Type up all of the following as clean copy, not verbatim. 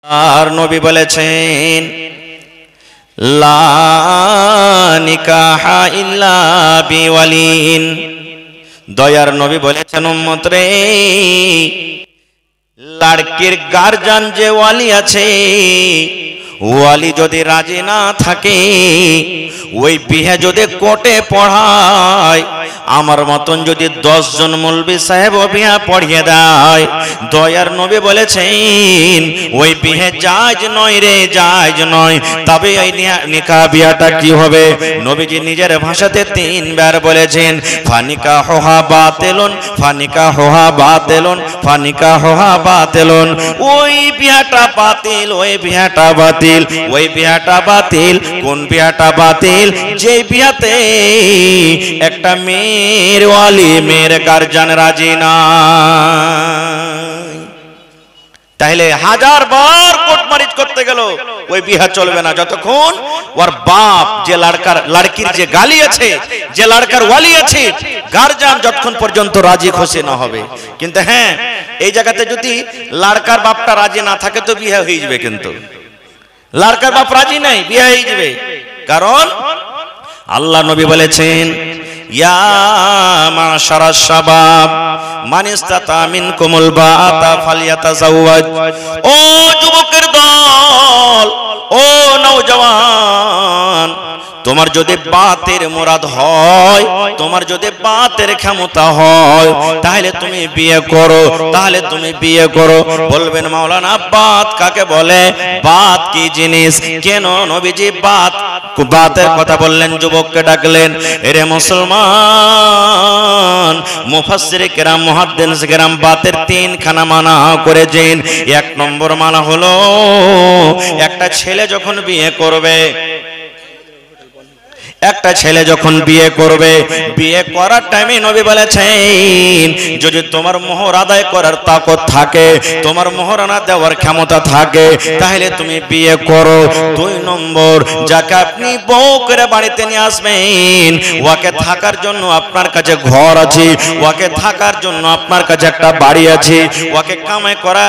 আর নবী বলেছেন লা নিকাহা ইল্লা বিওয়ালিন। দয়ার নবী বলেছেন উম্মত রে, লড়কির গার্জিয়ান যে ওয়ালি আছে, ওয়ালি যদি রাজি না থাকে, ওই বিয়ে যদি কোর্টে পড়ায়, আমার মতন যদি 10 জন মৌলবি সাহেব বিয়ে পড়িয়ে দেয়, দয়ার নবী বলেছেন ওই বিয়ে জায়েজ নয় রে, জায়েজ নয়। তবে এই নিকাহ বিয়াটা কি হবে? নবীজি নিজের ভাষাতে 3 বার বলেছেন ফানিকাহুহা বাতিলুন, ফানিকাহুহা বাতিলুন, ফানিকাহুহা বাতিলুন। ওই বিয়াটা বাতিল, ওই বিয়াটা বাতিল, ওই বিয়াটা বাতিল। কোন বিয়াটা বাতিল? যে বিয়াতে একটা মেয়ের ওয়ালি, মেয়ের গার্জিয়ান রাজি না। তাহলে 1000 বার কোর্ট ম্যারেজ করতে গেল ওই বিয়া চলবে না যতক্ষণ ওর বাপ, যে লড়কির যে গালি আছে, যে লড়কার ওয়ালি আছে, গার্জিয়ান যতক্ষণ পর্যন্ত রাজি খুশি না হবে। কিন্তু হ্যাঁ, এই জায়গাতে যদি লড়কার বাপটা রাজি না থাকে তো বিয়া হয়ে যাবে, কিন্তু লড়কার বাপ রাজি নাই, বিয়া হয়ে যাবে। কারণ আল্লাহ নবী বলেছেন ইয়া মাশারাশ শাবাব মান ইসতাতা মিনকুমুল বাআতা ফালইয়াতাযাওয়াজ। ও যুবকের দল, ও নওজওয়ান, তোমার যদি বাতের মুরাদ হয়, তোমার যদি বাতের ক্ষমতা হয়, তাহলে তুমি বিয়ে করো, তাহলে তুমি বিয়ে করো। বলবেন মাওলানা বাত কাকে বলে? বাত কি জিনিস? কেন নবীজি বাতের কথা বললেন? যুবককে ডাকলেন, এরে মুসলমান, মুফাসসিরে কেরাম, মুহাদ্দিস কেরাম বাতের 3 খানা মানা করেছেন। 1 নম্বর মানা হলো একটা ছেলে যখন বিয়ে করবে, একটা ছেলে যখন বিয়ে করবে, বিয়ে করার টাইমে নবী বলেছেন যদি তোমার মোহর আদায় করার তাকত থাকে, তোমার মোহরানা দেওয়ার ক্ষমতা থাকে, তাহলে তুমি বিয়ে করো। 2 নম্বর, যাকে আপনি বউ করে বাড়িতে নিয়ে আসবেন, ওকে থাকার জন্য আপনার কাছে ঘর আছে, ওকে থাকার জন্য আপনার কাছে একটা বাড়ি আছে, ওকে কামাই করা,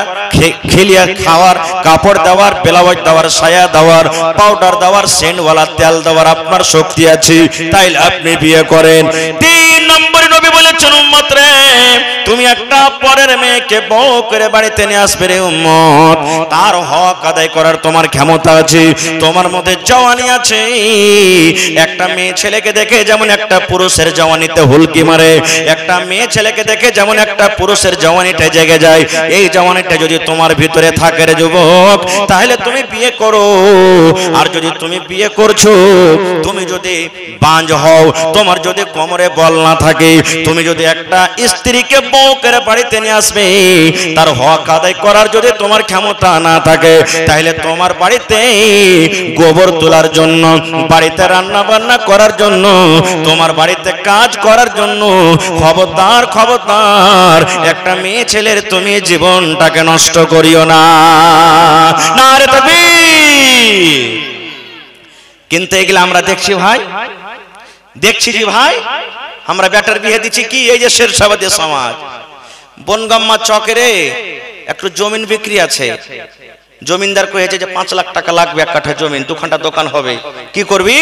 খেলিয়া খাওয়ার, কাপড় দেওয়ার, ব্লাউজ দেওয়ার, সায়া দেওয়ার, পাউডার দেওয়ার, সেন্টওয়ালা তেল দেওয়ার আপনার শক্তি আছে, তাইলে আপনি বিয়ে করেন। 3 নম্বরে নবী বলেছেন উম্মত রে, তুমি একটা পরের মেয়েকে বউ করে বাড়িতে নিয়ে আসবে রে উম্মত, তার হক আদায় করার তোমার ক্ষমতা আছে, তোমার মধ্যে জওয়ানি আছে। একটা মেয়ে ছেলেকে দেখে যেমন একটা পুরুষের জওয়ানিতে হুলকি মারে, একটা মেয়ে ছেলেকে দেখে যেমন একটা পুরুষের জওয়ানিটা জেগে যায়, এই জওয়ানিটা যদি তোমার ভিতরে থাকে রে যুবক, তাহলে তুমি বিয়ে করো। আর যদি তুমি বিয়ে করছো, তুমি যদি বাঁঝ হও, তোমার যদি কোমরে বল না থাকে, তুমি যদি একটা স্ত্রীকে বউ করে বাড়িতে নিয়ে আসবে, তার হক আদায় করার যদি তোমার ক্ষমতা না থাকে, তাহলে তোমার বাড়িতে গোবর তোলার জন্য, বাড়িতে রান্না বান্না করার জন্য, তোমার বাড়িতে কাজ করার জন্য, খবরদার খবরদার একটা মেয়ে ছেলের তুমি জীবনটাকে নষ্ট করিও না। নারে তাকবীর। কিন্তু এগুলো আমরা দেখছি ভাই, দেখছি যে ভাই, আমরা বেটার বিয়ে দিচ্ছি কি, এই যে শেরশাবাদের সমাজ, বনগাম্মা চকেরে একটু জমিন বিক্রি আছে, জমিনদার কয়েছে যে 5 লাখ টাকা লাগবে 1 কাঠা জমিন, 2 খানা দোকান হবে। কি করবি?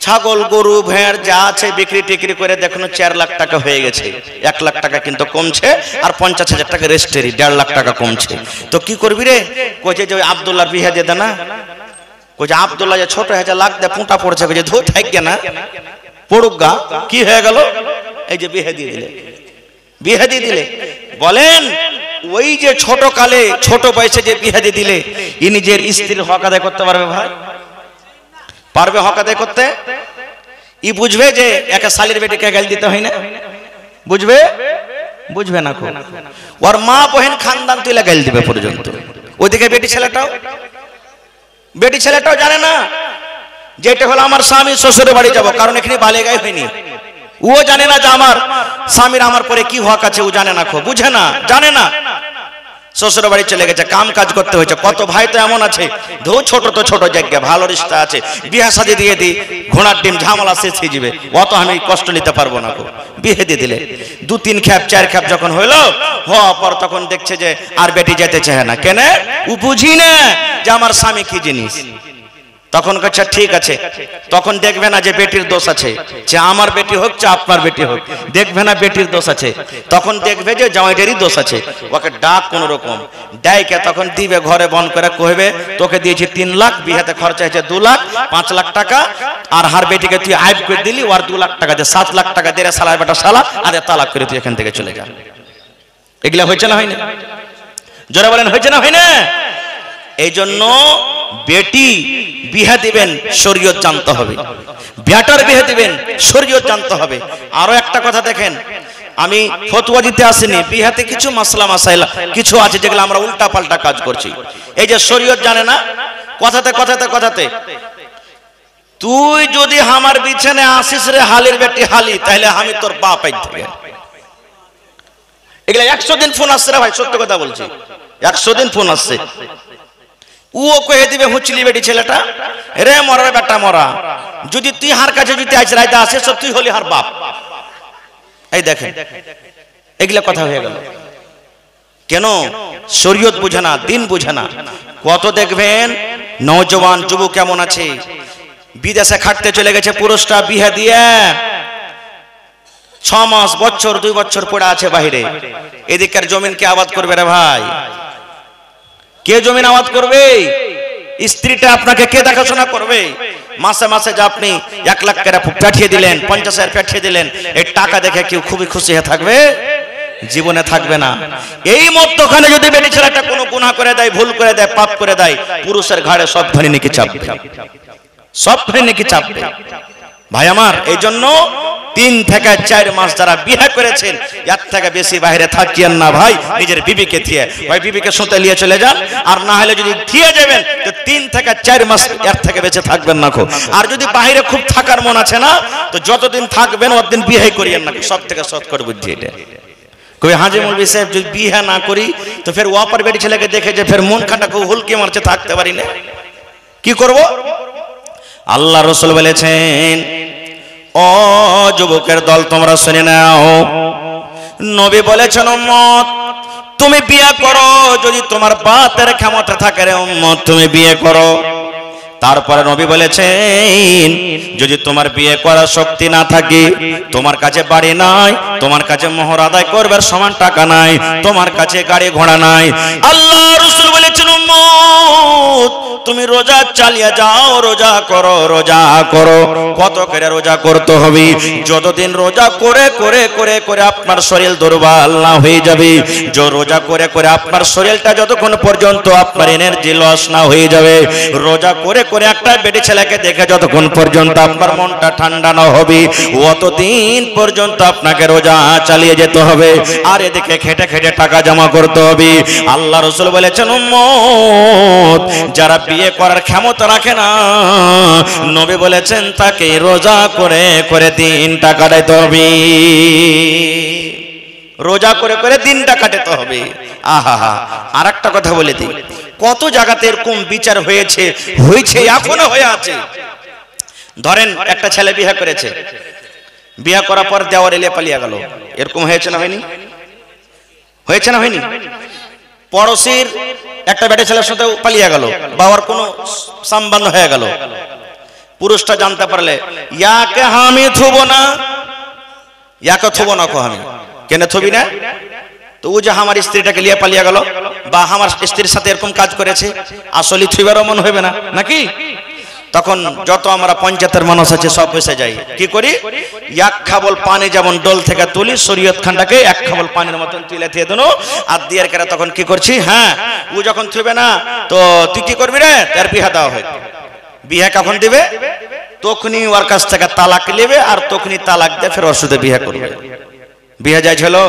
ছাগল গরু ভেড় যা আছে বিক্রি টিক্রি করে দেখুন 4 লাখ টাকা হয়ে গেছে, 1 লাখ টাকা কিন্তু কমছে, আর 50,000 টাকা রেজিস্ট্রি, 1.5 লাখ টাকা কমছে। তো কি করবি রে? কইছে যে আব্দুল্লাহর বিয়ে দিয়ে দে না। কইছে আব্দুল্লাহ যে ছোট হয়েছে লাখ দে পুঁটা পড়ছে, কইছে ধুর থাকবে না, পড়ুক গা। কি হয়ে গেল? এই যে বিয়ে দিয়ে দিলে, বিয়ে দিয়ে দিলে। বলেন ওই যে ছোট কালে, ছোট বয়সে যে বিয়ে দিয়ে দিলে, ই নিজের স্ত্রীর হক আদায় করতে পারবে ভাই? পারবে হক আদায় করতে? ই বুঝবে যে একা শালির বেটিকে গাল দিতে হয় না? বুঝবে? বুঝবে না। ওর মা বহেন খানদান তুলে গাল দিবে পর্যন্ত। ওইদিকে বেটি ছেলেটাও জানে না যেটা হলো আমার স্বামী শ্বশুরের বাড়ি যাব, কারণ এখানে বালেগাই হয়নি। ও জানে না যে আমার স্বামীর আমার পরে কি হক আছে, ও জানে না, বুঝে না, জানে না। শ্বশুর বাড়ি চলে গেছে, কাম কাজ করতে হয়েছে। কত ভাই তো এমন আছে, ধু ছোট তো ছোট জায়গা, ভালো রিস্তা আছে, বিয়া শাদি দিয়ে দিই, ঘোড়ার ডিম ঝামেলা শেষ হয়ে যাবে, অত আমি কষ্ট নিতে পারবো না। বিয়ে দিয়ে দিলে 2-3 খ্যাপ 4 খ্যাপ যখন হইলো, হওয়ার পর তখন দেখছে যে আর বেটি যেতে চায় না। কেন? ও বুঝি না যে আমার স্বামী কি জিনিস। তখন কাছে ঠিক আছে, তখন দেখবে না যে বেটির দোষ আছে, যে আমার বেটি হোক চা আপনার বেটি হোক, দেখবে না বেটির দোষ আছে, তখন দেখবে যে জামাইটারই দোষ আছে। ওকে ডাক কোন রকম ডাইকে তখন দিবে, ঘরে বন্ধ করে কইবে তোকে দিয়েছি 3 লাখ, বিহাতে খরচা হয়েছে 2 লাখ, 5 লাখ টাকা, আর হার বেটিকে তুই আইব করে দিলি, আর 2 লাখ টাকা দিয়ে 7 লাখ টাকা দিয়ে সালার বেটা সালা, আর তালাক করে তুই এখান থেকে চলে যা। এগুলা হয়েছে না হয় না? জোরে বলেন হয়েছে না হয় না? এই জন্য বেটি বিয়া দিবেন শরীয়ত জানতে হবে, বেটার বিয়া দিবেন শরীয়ত জানতে হবে। আরো একটা কথা দেখেন, আমি ফতোয়া দিতে আসিনি, বিয়াতে কিছু মাসলা মাসাইলা কিছু আছে যেগুলো আমরা উল্টা পাল্টা কাজ করছি। এই যে শরীয়ত জানে না, কথাতে কথাতে কথাতে তুই যদি আমার বিছানে আসিস রে হালির বেটি হালি, তাহলে আমি তোর বাপ আই থেকে। এগুলা 100 দিন ফোন আসছে রে ভাই, সত্য কথা বলছি, 100 দিন ফোন আসছে। ও কয়ে দিবে হুঁচলি বেটি ছেলেটা, রে মরা বেটা মরা, যদি তুই হার কাছে যদি আজ রাইতে আসে সব তুই হলি হার বাপ। এই দেখেন এগুলা কথা হয়ে গেল। কেন? শরীয়ত বুঝে না, দিন বুঝে না। কত দেখবেন নওজওয়ান যুবক কেমন আছে, বিদেশে খাটতে চলে গেছে, পুরুষটা বিয়ে দিয়ে 6 মাস বছর 2 বছর পড়ে আছে বাইরে। এদিকের জমিন কে আবাদ করবে রে ভাই? কে জমিন আবাদ করবে? স্ত্রীটা আপনাকে কে দেখাশোনা করবে? মাসে মাসে যে আপনি 1 লাখ টাকা পাঠিয়ে দিলেন, 50,000 পাঠিয়ে দিলেন, এই টাকা দেখে কেউ খুবই খুশি হয়ে থাকবে? জীবনে থাকবে না। এই মধ্যখানে যদি বেটি ছেলেটা কোনো গুনাহ করে দেয়, ভুল করে দেয়, পাপ করে দেয়, পুরুষের ঘাড়ে সব ধরে নাকি চাপবে, সব ধরে নাকি চাপবে। ভাই আমার, এই জন্য 3 থেকে 4 মাস যারা বিয়ে করেছেন, এর থেকে বেশি বাইরে থাকিয়েন না ভাই। নিজের বিবিকে দিয়ে ভাই বিবিকে শুতে নিয়ে চলে যান, আর না হলে যদি দিয়ে যাবেন তো 3 থেকে 4 মাস এর থেকে বেঁচে থাকবেন না। আর যদি বাইরে খুব থাকার মন আছে না, তো যতদিন থাকবেন অতদিন বিয়ে করিয়েন না। সব থেকে সৎকর বুদ্ধি এটা। কই হাজি মৌলভী সাহেব যদি বিয়ে না করি তো ফের ওয়াপার বেটি ছেলেকে দেখে যে ফের মন খাটা খুব হুলকে মারছে, থাকতে পারি না, কি করব? আল্লাহ রাসূল বলেছেন, ও যুবকের দল তোমরা শুনে নাও, নবী বলেছেন উম্মত তুমি বিয়ে করো, যদি তোমার বাতের ক্ষমতা থাকে রে উম্মত তুমি বিয়ে করো। তারপরে নবী বলেছেন, যদি তোমার বিয়ে করার শক্তি না থাকে, তোমার কাছে বাড়ি নাই, তোমার কাছে মোহর আদায় করবার সমান টাকা নাই, তোমার কাছে গাড়ি ঘোড়া নাই, আল্লাহ রাসূল বলেছেন উম্মত তুমি রোজা চালিয়ে যাও, রোজা করো, রোজা করো। কত করে রোজা করতে হবে? যতদিন রোজা করে করে করে করে আপনার শরীর দুর্বল না হয়ে যাবে, যে রোজা করে করে আপনার শরীরটা যতক্ষণ পর্যন্ত আপনার এনার্জি লস না হয়ে যাবে, রোজা করে করে একটা বেটি ছেলেকে দেখে যতক্ষণ পর্যন্ত আপনার মনটা ঠান্ডা না হবে, অতদিন পর্যন্ত আপনাকে রোজা চালিয়ে যেতে হবে। আর এদিকে খেটে খেটে টাকা জমা করতে হবে। আল্লাহ রাসূল বলেছেন উম্মত যারা বিয়ে করার ক্ষমতা রাখে না, নবী বলেছেন তাকে রোজা করে করে দিনটা কাটাতে হবে, রোজা করে করে দিনটা কাটাতে হবে। আহা, আর একটা কথা বলে দিই, কত জায়গাতে এরকম বিচার হয়েছে, হয়েছে এখনো হয়ে আছে। ধরেন একটা ছেলে বিয়ে করেছে, বিয়ে করার পর দেওয়ার এলে পালিয়ে গেল, এরকম হয়েছে না হয়নি? হয়েছে না হয়নি? পড়োশির একটা বেটা ছেলের সাথে পালিয়ে গেল, বাবার কোনো সম্বন্ধ হয়ে গেল, পুরুষটা জানতে পারলে ইয়াকে আমি থুব না, ইয়াকে থুব না, কো আমি কেন থবি না? তো ও যে আমার স্ত্রীটাকে নিয়ে পালিয়ে গেল বা আমার স্ত্রীর সাথে এরকম কাজ করেছে, আসলে থুইবারও মন হবে না নাকি? তখন যত আমরা পঞ্চায়েতের মানুষ আছে সব বসে যাই, কি করি? 1 খাবল পানি যেমন ডোল থেকে তুলি, শরীয়ত খানটাকে 1 খাবল পানির মতন তুলে দিয়ে দেন, আর দিয়ে কেরা তখন কি করছি, হ্যাঁ ও যখন থুবে না তো তুই কি করবি রে, তার বিয়ে দেওয়া হয়। বিয়ে কখন দিবে? তখনই ওর কাছ থেকে তালাক নেবে, আর তখনই তালাক দিয়ে ফের ওর সাথে বিয়ে করবে। বিয়ে জায়েজ হলো?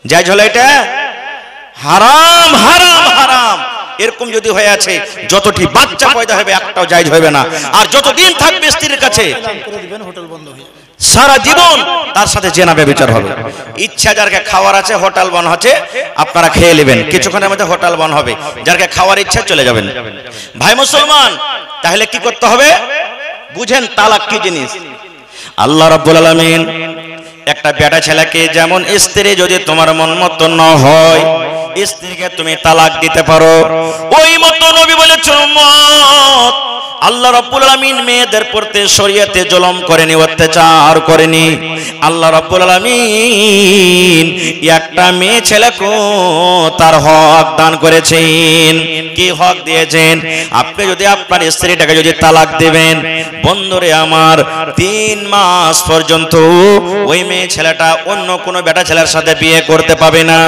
জায়েজ হলো? এটা হারাম, হারাম, হারাম। এরকম যদি হয়ে আছে, যতটি বাচ্চা পয়দা হবে একটাও জায়েজ হবে না। আর যতদিন থাকবে স্ত্রীর কাছে, সারা জীবন তার সাথে জেনা ব্যভিচার হবে। ইচ্ছা যারকে খাওয়ার আছে হোটেল বন হচ্ছে, আপনারা খেয়ে নেবেন, কিছুক্ষণের মধ্যে হোটেল বন হবে, যারকে খাওয়ার ইচ্ছা চলে যাবেন। ভাই মুসলমান, তাহলে কি করতে হবে বুঝেন তালাক কি জিনিস। আল্লাহ রাব্বুল আলামিন একটা বেটা ছেলেকে, যেমন স্ত্রী যদি তোমার মন মতো না হয় স্ত্রীকে তুমি তালাক দিতে পারো, ওই মতো নবী বলেছেন উম্মত আল্লাহ রাব্বুল আলামিন মেয়েদের প্রতি শরীয়তে জুলুম করেনি, অত্যাচার করেনি। আল্লাহ রাব্বুল আলামিন একটা মেয়ে ছেলেকে তার হক দান করেছেন। কি হক দিয়েছেন? আপনি যদি আপনার স্ত্রীটাকে যদি তালাক দিবেন, বন্ধুরে আমার 3 মাস পর্যন্ত ওই মেয়ে ছেলেটা অন্য কোনো বেটা ছেলের সাথে বিয়ে করতে পারবে না,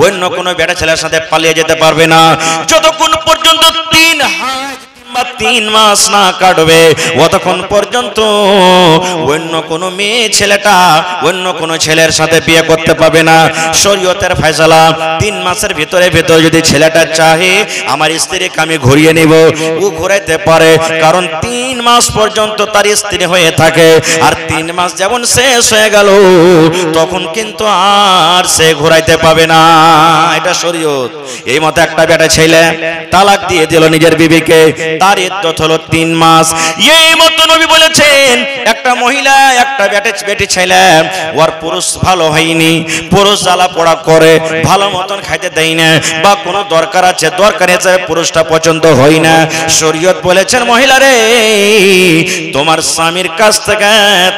অন্য কোনো বেটা ছেলের সাথে পালিয়ে যেতে পারবে না, যতক্ষণ পর্যন্ত 3 মাস না কাটবে ততক্ষণ পর্যন্ত অন্য কোনো মেয়ে ছেলেটা অন্য কোনো ছেলের সাথে বিয়ে করতে পারবে না। শরীয়তের ফয়সালা 3 মাসের ভিতরে যদি ছেলেটা চাহে আমার স্ত্রীকে আমি ঘুরিয়ে নেব, ও ঘুরাইতে পারে, কারণ 3 মাস পর্যন্ত তার স্ত্রী হয়ে থাকে। আর 3 মাস যেমন শেষ হয়ে গেল তখন কিন্তু আর সে ঘুরাইতে পাবে না, এটা শরীয়ত। এই মতো একটা বেটা ছেলে তালাক দিয়ে দিল নিজের বিবিকে, তার ইদ্দত হলো 3 মাস। এই মতো নবী বলেছেন একটা মহিলা একটা বেটি ছেলে ওর পুরুষ ভালো হয়নি, পুরুষ জ্বালা পোড়া করে, ভালো মতন খাইতে দেয় না, বা কোনো দরকার আছে পুরুষটা পছন্দ হয় না, শরীয়ত বলেছেন মহিলা রে তোমার স্বামীর কাছ থেকে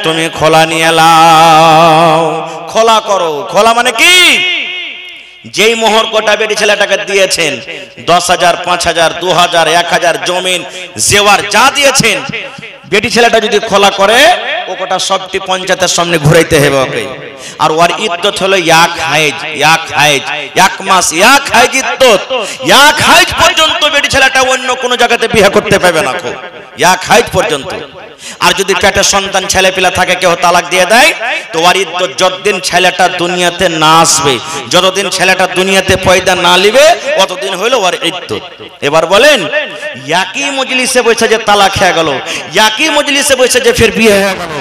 তুমি খোলা নিয়ে লাও, খোলা করো। খোলা মানে কি? যেই মোহর কোটা বেটি ছেলেটাকে দিয়েছেন 10,000 5,000 2,000 1,000 জমিন জেওয়ার যা দিয়েছেন, বেটি ছেলেটা যদি খোলা করে ও কোটা সবটি পঞ্চায়েতের সামনে ঘুরাইতে হবে ওকে। আর ওর ইদ্দত হলো এক মাস, এক হাইজ ইদ্দত। এক হাইজ পর্যন্ত বেটি ছেলেটা অন্য কোনো জায়গাতে বিয়ে করতে পারবে না, এক হাইজ পর্যন্ত। আর যদি পেটে সন্তান ছেলে পিলা থাকে কেউ তালাক দিয়ে দেয় তো ওর ইদ্দত যতদিন ছেলেটা দুনিয়াতে না আসবে, যতদিন ছেলেটা দুনিয়াতে পয়দা না নিবে ততদিন হইল ওর ইদ্দত। এবার বলেন একই মজলিসে বসে যে তালাক হয়ে গেল, একই মজলিসে বসে যে ফের বিয়ে হয়ে গেল,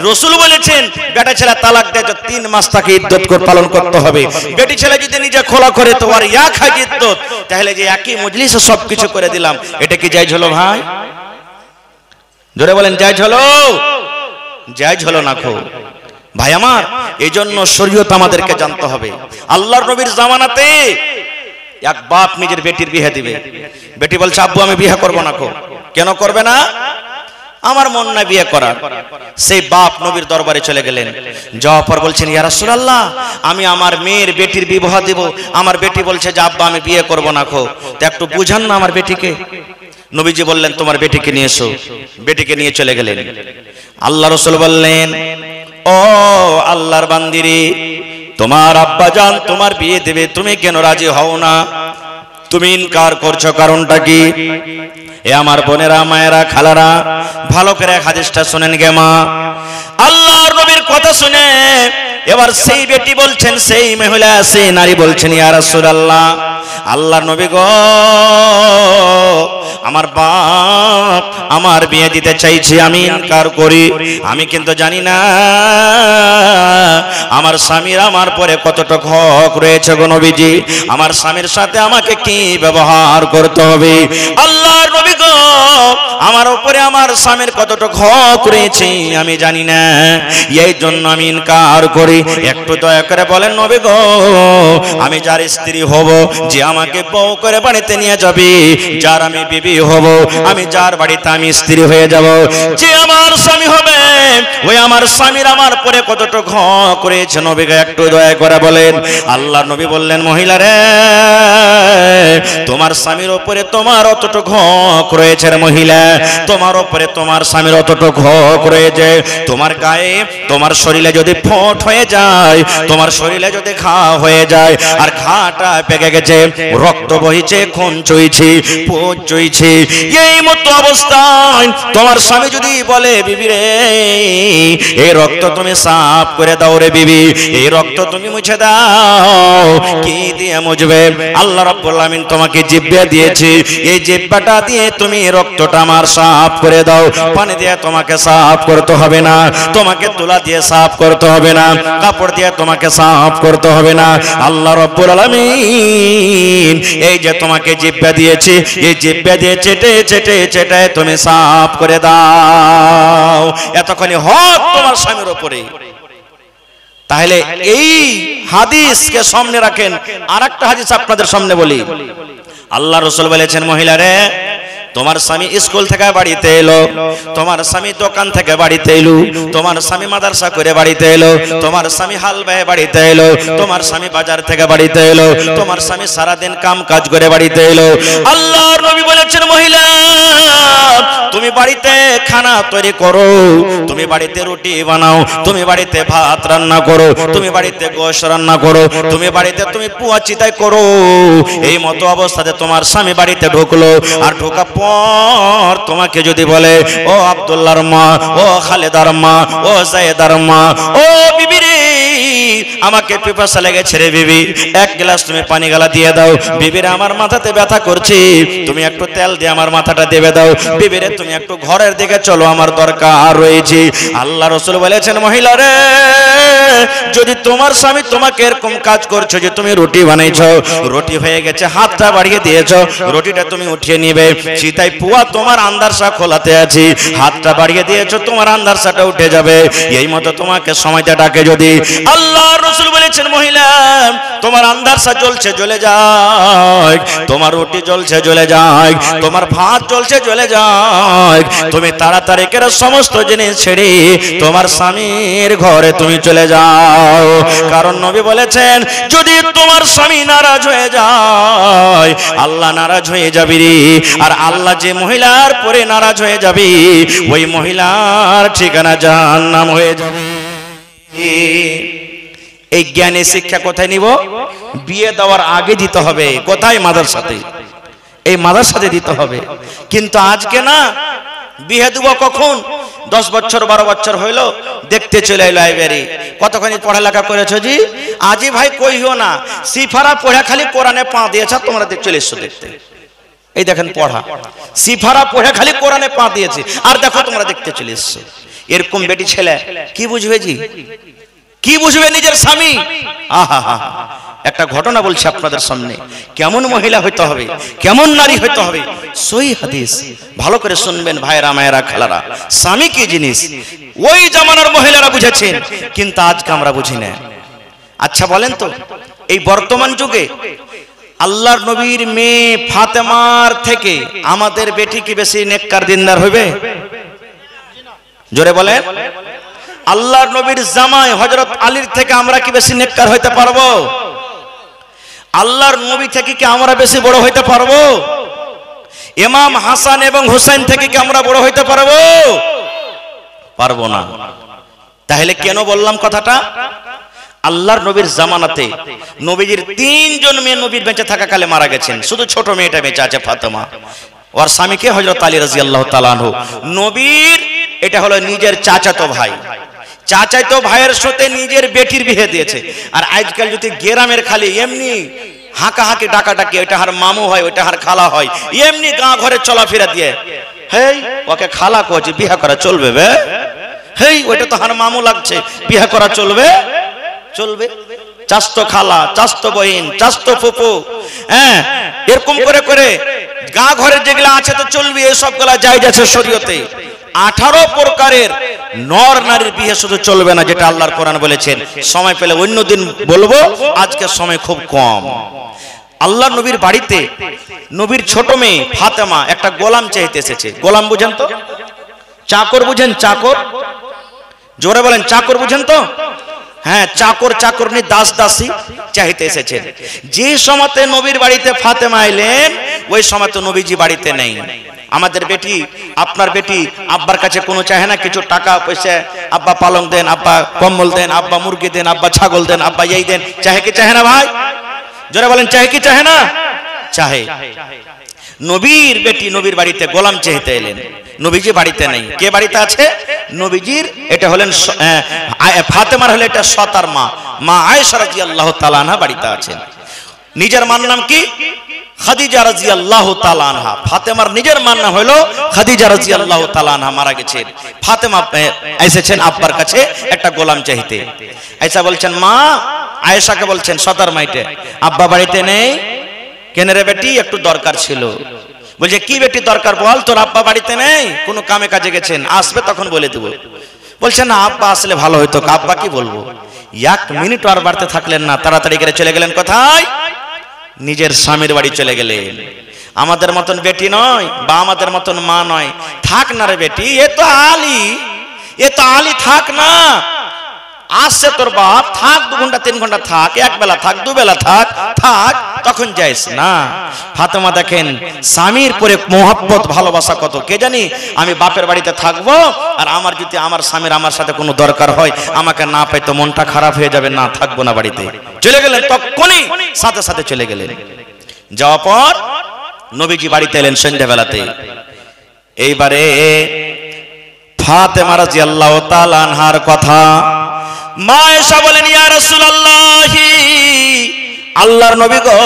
রাসূল বলেছেন বেটা ছেলে তালাক দেয় তো 3 মাস তাকে ইদ্দত পালন করতে হবে। বেটি ছেলে যদি নিজে খোলা করে তো আর এক হাইজ ইদ্দত। তাহলে যে একই মজলিসে সবকিছু করে দিলাম, এটা কি জায়েজ হলো ভাই? জোরে বলেন জায়েজ হলো? জায়েজ হলো না খো ভাই আমার। এই জন্য শরীয়ত আমাদেরকে জানতে হবে। আল্লাহর নবীর জামানাতে এক বাপ নিজের বেটির বিয়ে দিবে, বেটি বলছে আব্বু আমি বিয়ে করব না। খো কেন করবে না? আমার মন না বিয়ে করার। সেই বাপ নবীর দরবারে চলে গেলেন, যাওয়ার পর বলছেন ইয়া রাসূলুল্লাহ আমি আমার মেয়ের বেটির বিবাহ দেব, আমার বেটি বলছে যে আব্বা আমি বিয়ে করব না। খো তো একটু বুঝান না আমার বেটিকে। নবীজি বললেন তোমার বেটিকে নিয়ে এসো। বেটিকে নিয়ে চলে গেলেন। আল্লাহ রাসূল বললেন ও আল্লাহর বান্দিরে, তোমার আব্বা জান তোমার বিয়ে দেবে, তুমি কেন রাজি হও না? তুমি ইনকার করছো, কারণটা কি? এ আমার বোনেরা মায়েরা খালারা ভালো করে হাদিসটা শুনেন গে মা। আল্লাহর নবীর কথা শুনে এবার সেই বেটি বলছেন, সেই মহিলা সেই নারী বলছেন ইয়া রাসূলুল্লাহ আল্লাহর নবী গো আমার বাপ আমার বিয়ে দিতে চাইছে, আমি ইনকার করি। আমি কিন্তু জানি না আমার স্বামীর আমার পরে কতটুকু হক রয়েছে গো নবীজি, আমার স্বামীর সাথে আমাকে কি ব্যবহার করতে হবে। আল্লাহর নবী গো আমার উপরে আমার স্বামীর কতটুকু হক রয়েছে আমি জানি না, এই জন্য আমি ইনকার করি। একটু দয়া করে বলেন নবী গো আমি যার স্ত্রী হব, যে আমাকে বউ করে বাড়িতে নিয়ে যাবে, যার আমি বিবি হব, আমি যার বাড়িতে আমি স্ত্রী হয়ে যাব, যে আমার স্বামী হবে ওই আমার স্বামীর আমার পরে কতটুকু হক রয়েছে নবীকে একটু দয়া করে বলেন। আল্লাহর নবী বললেন মহিলা রে তোমার স্বামীর উপরে তোমার অতটুকু হক রয়েছে রে মহিলা, তোমার উপরে তোমার স্বামীর অতটুকু হক রয়েছে। তোমার গায়ে তোমার শরীরে যদি ফোঁট হয়ে যায়, তোমার শরীরে যদি ঘা হয়ে যায়, আর ঘাটা পেকে গেছে, রক্ত বহিছে, খুন চুইছে, পোঁত চুইছে, দিয়েছি। এই মতো অবস্থায় তোমার স্বামী যদি বলে বিবি রে এই রক্ত তুমি সাফ করে দাও রে বিবি, এই রক্ত তুমি মুছে দাও, কি দিয়ে মুছবে? আল্লাহ রাব্বুল আলামিন তোমাকে জিহ্বা দিয়েছি, এই জিহ্বাটা দিয়ে তুমি রক্তটা আমার সাফ করে দাও। পানি দিয়ে তোমাকে সাফ করতে হবে না, তোমাকে তুলা দিয়ে সাফ করতে হবে না, কাপড় দিয়ে তোমাকে সাফ করতে হবে না। আল্লাহ রাব্বুল আলামিন এই যে তোমাকে জিহ্বা দিয়েছি, এই জিহ্বা দিয়ে চেটে চেটে চেটে তুমি সাফ করে দাও। এতক্ষণ হক তোমার স্বামীর উপরে। তাহলে এই হাদিসকে সামনে রাখেন। আরেকটা হাদিস আপনাদের সামনে বলি। আল্লাহ রাসূল বলেছেন, মহিলারে তোমার স্বামী স্কুল থেকে বাড়িতে এলো, তোমার স্বামী দোকান থেকে বাড়িতে এলো, তোমার স্বামী মাদ্রাসা করে বাড়িতে এলো, তোমার স্বামী হাল বাহে বাড়িতে এলো, তোমার স্বামী বাজার থেকে বাড়িতে এলো, তোমার স্বামী সারাদিন কাম কাজ করে বাড়িতে এলো। আল্লাহর নবী বলেছেন, মহিলা তুমি বাড়িতে খানা তৈরি করো, তুমি বাড়িতে রুটি বানাও, তুমি বাড়িতে ভাত রান্না করো, তুমি বাড়িতে গোশ রান্না করো, তুমি বাড়িতে তুমি পুয়া চিতাই করো। এই মতো অবস্থাতে তোমার স্বামী বাড়িতে ঢুকলো, আর ঢোকা পর তোমাকে যদি বলে ও আব্দুল্লাহর মা, ও খালেদার মা, ও জায়েদার মা, ও বিবি রে আমাকে পিপাসা লেগেছে রে বিবি, এক গ্লাস তুমি পানি গালা দিয়ে দাও। বিবিরে আমার মাথাতে ব্যথা করছে, তুমি একটু তেল দিয়ে আমার মাথাটা দেবে দাও। বিবিরে তুমি একটু ঘরের দিকে চলো, আমার দরকার রয়েছে। আল্লাহ রাসূল বলেছেন, মহিলা রে যদি তোমার স্বামী তোমাকে এরকম কাজ করছো যে তুমি রুটি বানাইছো, রুটি হয়ে গেছে, হাতটা বাড়িয়ে দিয়েছো, রুটিটা তুমি উঠিয়ে নিবে, চিতাই পুয়া তোমার আন্দারসা খোলাতে আছে, হাতটা বাড়িয়ে দিয়েছো, তোমার আন্দারসাটা উঠে যাবে। এই মতো তোমাকে সময়টা ডাকে যদি, আল্লাহ রাসূল বলেছেন, মহিলা তোমার আন্দারসা জ্বলছে জ্বলে যায়, তোমার রুটি জ্বলছে জ্বলে যায়, তোমার ভাত জ্বলছে জ্বলে যায়, তুমি তাড়াতাড়ি করে সমস্ত জিনিস ছেড়ে তোমার স্বামীর ঘরে তুমি চলে যাও। কারণ নবী বলেছেন, যদি তোমার স্বামী নারাজ হয়ে যায় আল্লাহ নারাজ হয়ে যাবে রে, আর আল্লাহ যে মহিলার পরে নারাজ হয়ে যাবে ওই মহিলার ঠিকানা জাহান্নাম হয়ে যাবে। এই জ্ঞানের শিক্ষা কোথায় নিব? বিয়ে দেওয়ার আগে দিতে হবে। কোথায়? মাদ্রাসাতে। এই মাদ্রাসাতে দিতে হবে। কিন্তু আজকে না, বিয়ে দেব কখন? 10 বছর 12 বছর হইলো, দেখতে চলে এলো লাইব্রেরি, কতখানি পড়ালেখা করেছো জি? আজি ভাই কইও না, সিফারা পড়া খালি কোরআনে পা দিয়েছে, তোমরা চলে এসছো দেখতে। এই দেখেন পড়া, সিফারা পড়া খালি কোরআনে পা দিয়েছে, আর দেখো তোমরা দেখতে চলে এসছো। এরকম বেটি ছেলে কি বুঝবে জি? কি বুঝবে নিজের স্বামী? আহা হা। একটা ঘটনা বলছি আপনাদের সামনে, কেমন মহিলা হইতে হবে, কেমন নারী হইতে হবে। সহি হাদিস, ভালো করে শুনবেন ভাইরা মায়েরা খালারা। স্বামী কি জিনিস ওই জামানার মহিলারা বুঝেছেন, কিন্তু আজকে আমরা বুঝি না। আচ্ছা বলেন তো, এই বর্তমান যুগে আল্লাহর নবীর মেয়ে ফাতেমার থেকে আমাদের বেটি কি বেশি নেককার দিনদার হইবে? জোরে বলেন। আল্লাহর নবীর জামাই হযরত আলীর থেকে আমরা কি বেশি নেককার হইতে পারবো? আল্লাহর নবী থেকে কি আমরা বেশি বড় হইতে পারবো? ইমাম হাসান এবং হুসাইন থেকে কি আমরা বড় হইতে পারবো? পারবো না। তাহলে কেন বললাম কথাটা? আল্লাহর নবীর জামানাতে নবীজির 3 জন মেয়ে নবীর বেঁচে থাকাকালে মারা গেছেন, শুধু ছোট মেয়েটা বেঁচে আছে ফাতেমা। ওর স্বামীকে হযরত আলী রাদিয়াল্লাহু তাআলা আনহু। নবীর এটা হলো নিজের চাচাতো ভাই, চাচাতো ভাইয়ের সাথে নিজের বেটির বিয়ে দিয়েছে। আর আজকাল যদি গ্রামের খালি এমনি হাঁকাহাঁকি ডাকাডাকি, ওইটা হার মামু হয়, ওইটা হার খালা হয়, এমনি গা ঘরে চলাফেরা দিয়ে, হেই ওকে খালা কইছে বিয়ে করা চলবে বে, হেই ওইটা তো হার মামু লাগছে, বিয়ে করা চলবে? চলবে। চাস্তো খালা, চাস্তো বহিন, চাস্তো ফুপু, হ্যাঁ এরকম করে করে গা ঘরের যেগুলা আছে তো চলবে, এসব গুলা জায়েজ আছে শরীয়তে। 18 প্রকারের নর নারীর বিয়ে শুধু চলবে না, যেটা আল্লাহর কোরআন বলেছেন। সময় পেলে অন্য দিন বলবো, আজকে সময় খুব কম। আল্লাহর নবীর বাড়িতে নবীর ছোট মেয়ে ফাতেমা একটা গোলাম চাইতে এসেছে। গোলাম বুঝেন তো? চাকর বুঝেন? চাকর, জোরে বলেন, চাকর বুঝেন তো? হ্যাঁ, চাকর চাকরনি দাস দাসী চাইতে এসেছেন। যে সময়তে নবীর বাড়িতে ফাতেমা এলেন ওই সময় তো নবীজি বাড়িতে নেই। আমাদের বেটি, আপনার বেটি আব্বার কাছে কোনো চাহে না কিছু টাকা পয়সা, আব্বা পালং দেন, আব্বা কম্বল দেন, আব্বা মুরগি দেন, আব্বা ছাগল দেন, আব্বা এই দেন, চাহে কি চাহে না ভাই? জোরে বলেন, চাহে কি চাহে না? চাহে। নবীর বেটি নবীর বাড়িতে গোলাম চেহাতে এলেন, নবীজি বাড়িতে নেই, কে বাড়িতে আছে? নবীজির, এটা হলেন ফাতেমার হলে এটা সতার মা, মা আয়েশা রাদিয়াল্লাহু তাআলা আনহা বাড়িতে আছেন। নিজের মার নাম কি? খাদিজা রাদিয়াল্লাহু তাআলা আনহা। ফাতেমার নিজের মার নাম হলো খাদিজা রাদিয়াল্লাহু তাআলা আনহা, মারা গেছেন। ফাতেমা এসেছেন আব্বার কাছে একটা গোলাম চাইতে। আয়েশা বলছেন, মা আয়েশাকে বলছেন সতার মাইটে, আব্বা বাড়িতে নেই কেন রে বেটি? একটু দরকার ছিল। বলছে, কি বেটি দরকার বল? তোর আব্বা বাড়িতে নেই, কোনো কামে কাজে গেছেন, আসবে তখন বলে দেবো। বলছে, না আব্বা আসলে ভালো হইতো। আব্বা কি বলবো? এক মিনিট আর বাড়তে থাকলেন না, তাড়াতাড়ি করে চলে গেলেন কোথায়? নিজের স্বামীর বাড়ি চলে গেলেন। আমাদের মতন বেটি নয় বা আমাদের মতন মা নয়, থাক না রে বেটি, এ তো আলী থাক না, আসছে তোর বাপ, থাক 2 ঘন্টা 3 ঘন্টা থাক, এক বেলা থাক, 2 বেলা থাক, তখন যাইস না। ফাতেমা দেখেন স্বামীর পরে মোহাব্বত ভালোবাসা কত। কে জানি আমি বাপের বাড়িতে থাকবো, আর আমার যদি আমার স্বামীর আমার সাথে কোনো দরকার হয়, আমাকে না পাই তো মনটা খারাপ হয়ে যাবে, না থাকবো না বাড়িতে। চলে গেলেন, তখনই সাথে সাথে চলে গেলেন। যাওয়ার পর নবীজি বাড়িতে এলেন সন্ধ্যাবেলাতে। এইবারে ফাতেমা রাদিয়াল্লাহু তাআলা আনহার কথা মা আয়েশা বলেন, ইয়া রাসূলুল্লাহ, আল্লাহর নবী গো,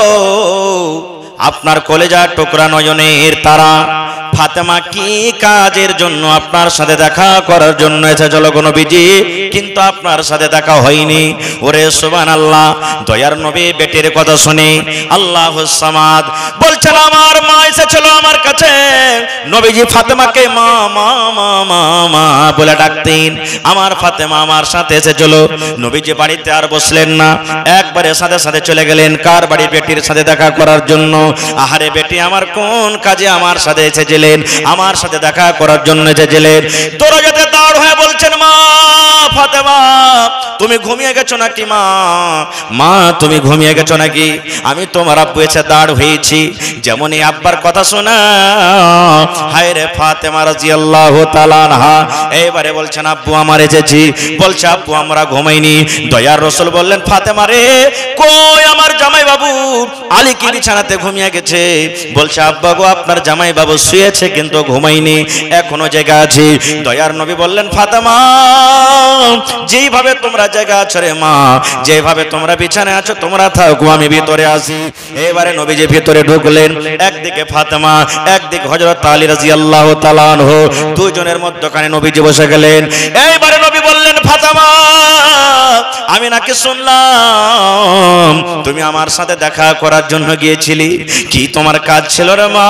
আপনার কলেজার টুকরা নয়নের তারা ফাতেমা কি কাজের জন্য আপনার সাথে দেখা করার জন্য এসেছিল গো নবীজি, কিন্তু আপনার সাথে দেখা হয়নি। ওরে সুবহানাল্লাহ, দয়ার নবী বেটির কথা শুনে আল্লাহুস সামাদ বলছেন, আমার মা এসেছিল আমার কাছে। নবীজি ফাতেমাকে মা মা মা মা মা বলে ডাকতেন। আমার ফাতেমা আমার সাথে এসেছিল। নবীজি বাড়িতে আর বসলেন না, একবারে সাথে সাথে চলে গেলেন কার বাড়ি? বেটির সাথে দেখা করার জন্য। আহারে বেটি আমার কোন কাজে আমার সাথে এসেছিলেন? আমার সাথে দেখা করার জন্য এসেছিলেন। তোরা যেতে দাঁড় হয়ে বলছেন, মা ফাতেমা তুমি ঘুমিয়ে গেছো নাকি? মা তুমি ঘুমিয়ে গেছো নাকি? আমি তোমার আব্বু এসে দাঁড় হয়েছি। যেমনই আব্বার কথা শোনা, হায় রে ফাতেমা রাদিয়াল্লাহু তাআলা আনহা এইবারে বলছেন, আব্বু আমার এসেছি। বলছে, আব্বু আমরা ঘুমাইনি। দয়ার রাসূল বললেন, ফাতেমা রে কই আমার জামাই বাবু? আলী কি বিছানাতে ঘুমিয়ে গেছে? বলছে, আব্বা গো আপনার জামাই বাবু শুয়েছে কিন্তু ঘুমাইনি, এখনো জেগে আছে। দয়ার নবী বললেন, ফাতেমা যেইভাবে তোমরা জেগে আছো রে মা, যেভাবে তোমরা বিছানায় আছো তোমরা থাকো, আমি ভিতরে আসি। এবারে নবীজি ভিতরে ঢুকলেন। একদিকে ফাতেমা, একদিকে হযরত আলী রাদিয়াল্লাহু তাআলা আনহু, দুইজনের মধ্যখানে নবীজি বসে গেলেন। এইবারে নবী বললেন, ফাতেমা আমি নাকি শুনলাম তুমি আমার সাথে দেখা করার জন্য গিয়েছিলি, কি তোমার কাজ ছিল রে মা?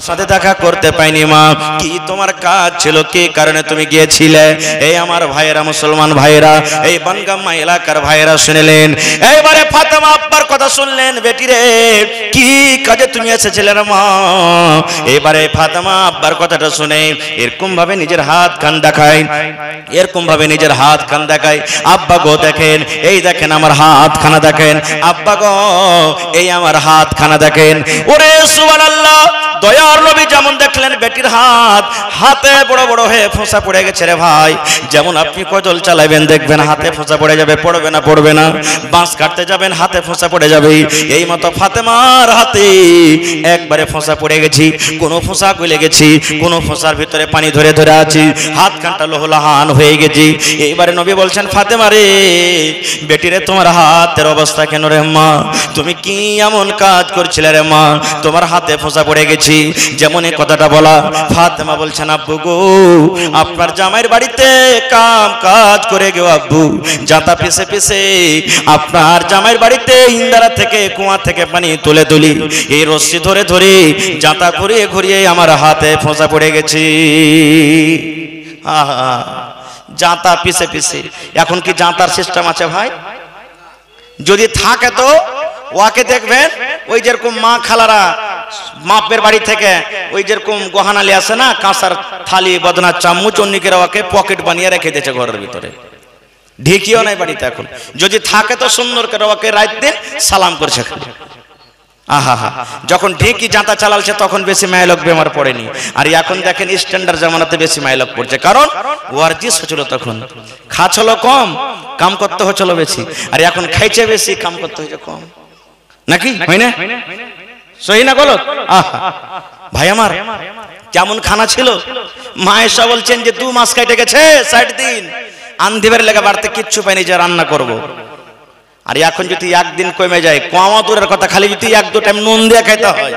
সাথে দেখা করতে পাইনি মা, কি তোমার কাজ ছিল, কি কারণে তুমি গিয়েছিলে? এই আমার ভাইয়েরা, মুসলমান ভাইয়েরা, এই বনগামা এলাকার ভাইয়েরা শুনলেন। এইবারে ফাতেমা আব্বার কথা শুনলেন, বেটি রে কি কাজে তুমি এসেছিলে রে মা? এবারে ফাতেমা আব্বার কথাটা শুনে এরকম ভাবে নিজের হাত কান দেখায়, এরকম ভাবে নিজের হাত কান দেখায়। আব্বা গো দেখেন, এই দেখেন আমার হাত খানা দেখেন, আব্বা গো এই আমার হাত খানা দেখেন। ওরে সুবহানাল্লাহ, দয়ার নবী যেমন দেখলেন বেটির হাতে বড় বড় হয়ে ফোঁসা পড়ে গেছে রে ভাই। যেমন আপনি কজল চালাবেন দেখবেন হাতে ফোঁসা পড়ে যাবে, পড়বে না। বাঁশ কাটতে যাবেন হাতে ফোঁসা পড়ে যাবে। এই মতো ফাতেমার হাতে একবারে ফোঁসা পড়ে গেছি, কোন ফোঁসা গলে গেছি, কোন ফোঁসার ভিতরে পানি ধরে ধরে আছি, হাত কানটা লোহলাহান হয়ে গেছি। এইবারে নবী বলছেন, ফাতেমা রে বেটিরে তোমার হাতের অবস্থা কেন রে মা? তুমি কি এমন কাজ করছিলে রে মা, তোমার হাতে ফোঁসা পড়ে গেছি? যেমন এই কথাটা বলা, ফাতেমা বলছেন, আব্বু গো আপনার জামাইয়ের বাড়িতে কাজ করে গো আব্বু, জাতা পিছে পিছে আপনার জামাইয়ের বাড়িতে ইন্দারা থেকে কুয়া থেকে পানি তুলে তুলি, এই রশ্মি ধরে ধরে জাতা ঘুরিয়ে ঘুরিয়ে আমার হাতে ফোঁসা পড়ে গেছি। আহা, জাতা পিছে পিছে। এখন কি জাতার সিস্টেম আছে ভাই? যদি থাকে তো ওয়াকে দেখবেন, ওই যেরকম মা খালারা মাপের বাড়ি থেকে ওই যেরকম গহনালি আছে না, কাঁসার থালি বদনা চামচ, অন্যকেরা ওকে পকেট বানিয়ে রেখে দিয়েছে ঘরের ভিতরে। ঢেকিও নাই বাড়িতে। এখন যদি থাকে তো সুন্দর করে ওকে রাত দিন সালাম করছে। আহা হা, যখন ঢেকি জাঁতা চালালছে তখন বেশি মাইলক বেমার পড়েনি। আর এখন দেখেন স্ট্যান্ডার্ড জামানাতে বেশি মাইলক পড়ছে, কারণ ওয়ার্জিস হচ্ছিল, তখন খাচ্ছিল কম, কাম করতে হচ্ছিল বেশি। আর এখন খাইছে বেশি, কাম করতে হয়েছে কম, নাকি হয় না? সহি না গলত? ভাই আমার কেমন খানা ছিল। মা এসে বলছেন যে 2 মাস কেটে গেছে, 60 দিন আন্দিবের লেগে বাড়তে কিচ্ছু পাইনি যে রান্না করব। আর এখন যদি একদিন কমে যায়, কমা দূরের কথা, খালি যদি 1-2 টাইম নুন দিয়ে খাইতে হয়,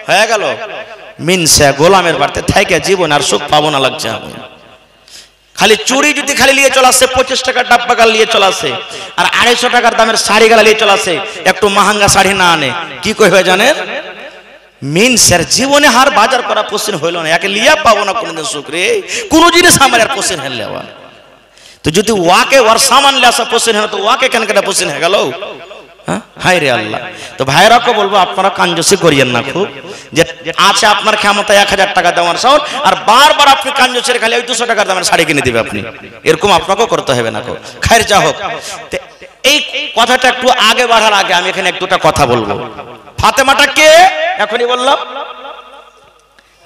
হয়ে গেল মিনসা গোলামের বাড়তে থেকে জীবন আর সুখ পাবো না লাগছে। আমি খালি চুরি যদি খালি নিয়ে চলে আসছে, 25 টাকার ডাব্বা গাল নিয়ে চলে আসে, আর 250 টাকার দামের শাড়ি গালা নিয়ে চলে আসে, একটু মাহাঙ্গা শাড়ি না আনে, কি কইবে জানেন? মিনসের জীবনে হার বাজার করা পছন্দ হইল না, একে লিয়া পাবো না কোনদিন সুখ রে, কোন জিনিস আমার আর পছন্দ হলে। তো যদি ওয়াকে ওর সামান লেসা পছন্দ হয়, তো ওয়াকে কেন কেন পছন্দ হয়ে গেল? হায় রে আল্লাহ। তো ভাইরাকে বলবো আপনারা কাঞ্জসি করিয়েন না খুব, যে আছে আপনার ক্ষমতা 1000 টাকা দেওয়ার সাউন্ড, আর বারবার আপনি কাঞ্জসির খালি 200 টাকার দামের শাড়ি কিনে দিবে আপনি, এরকম আপনাকেও করতে হবে না। খায়ের যা হোক, এই কথাটা একটু আগে বাড়ার আগে আমি এখানে একটা কথা বলবো। ফাতেমাটা কে? এখনই বললাম,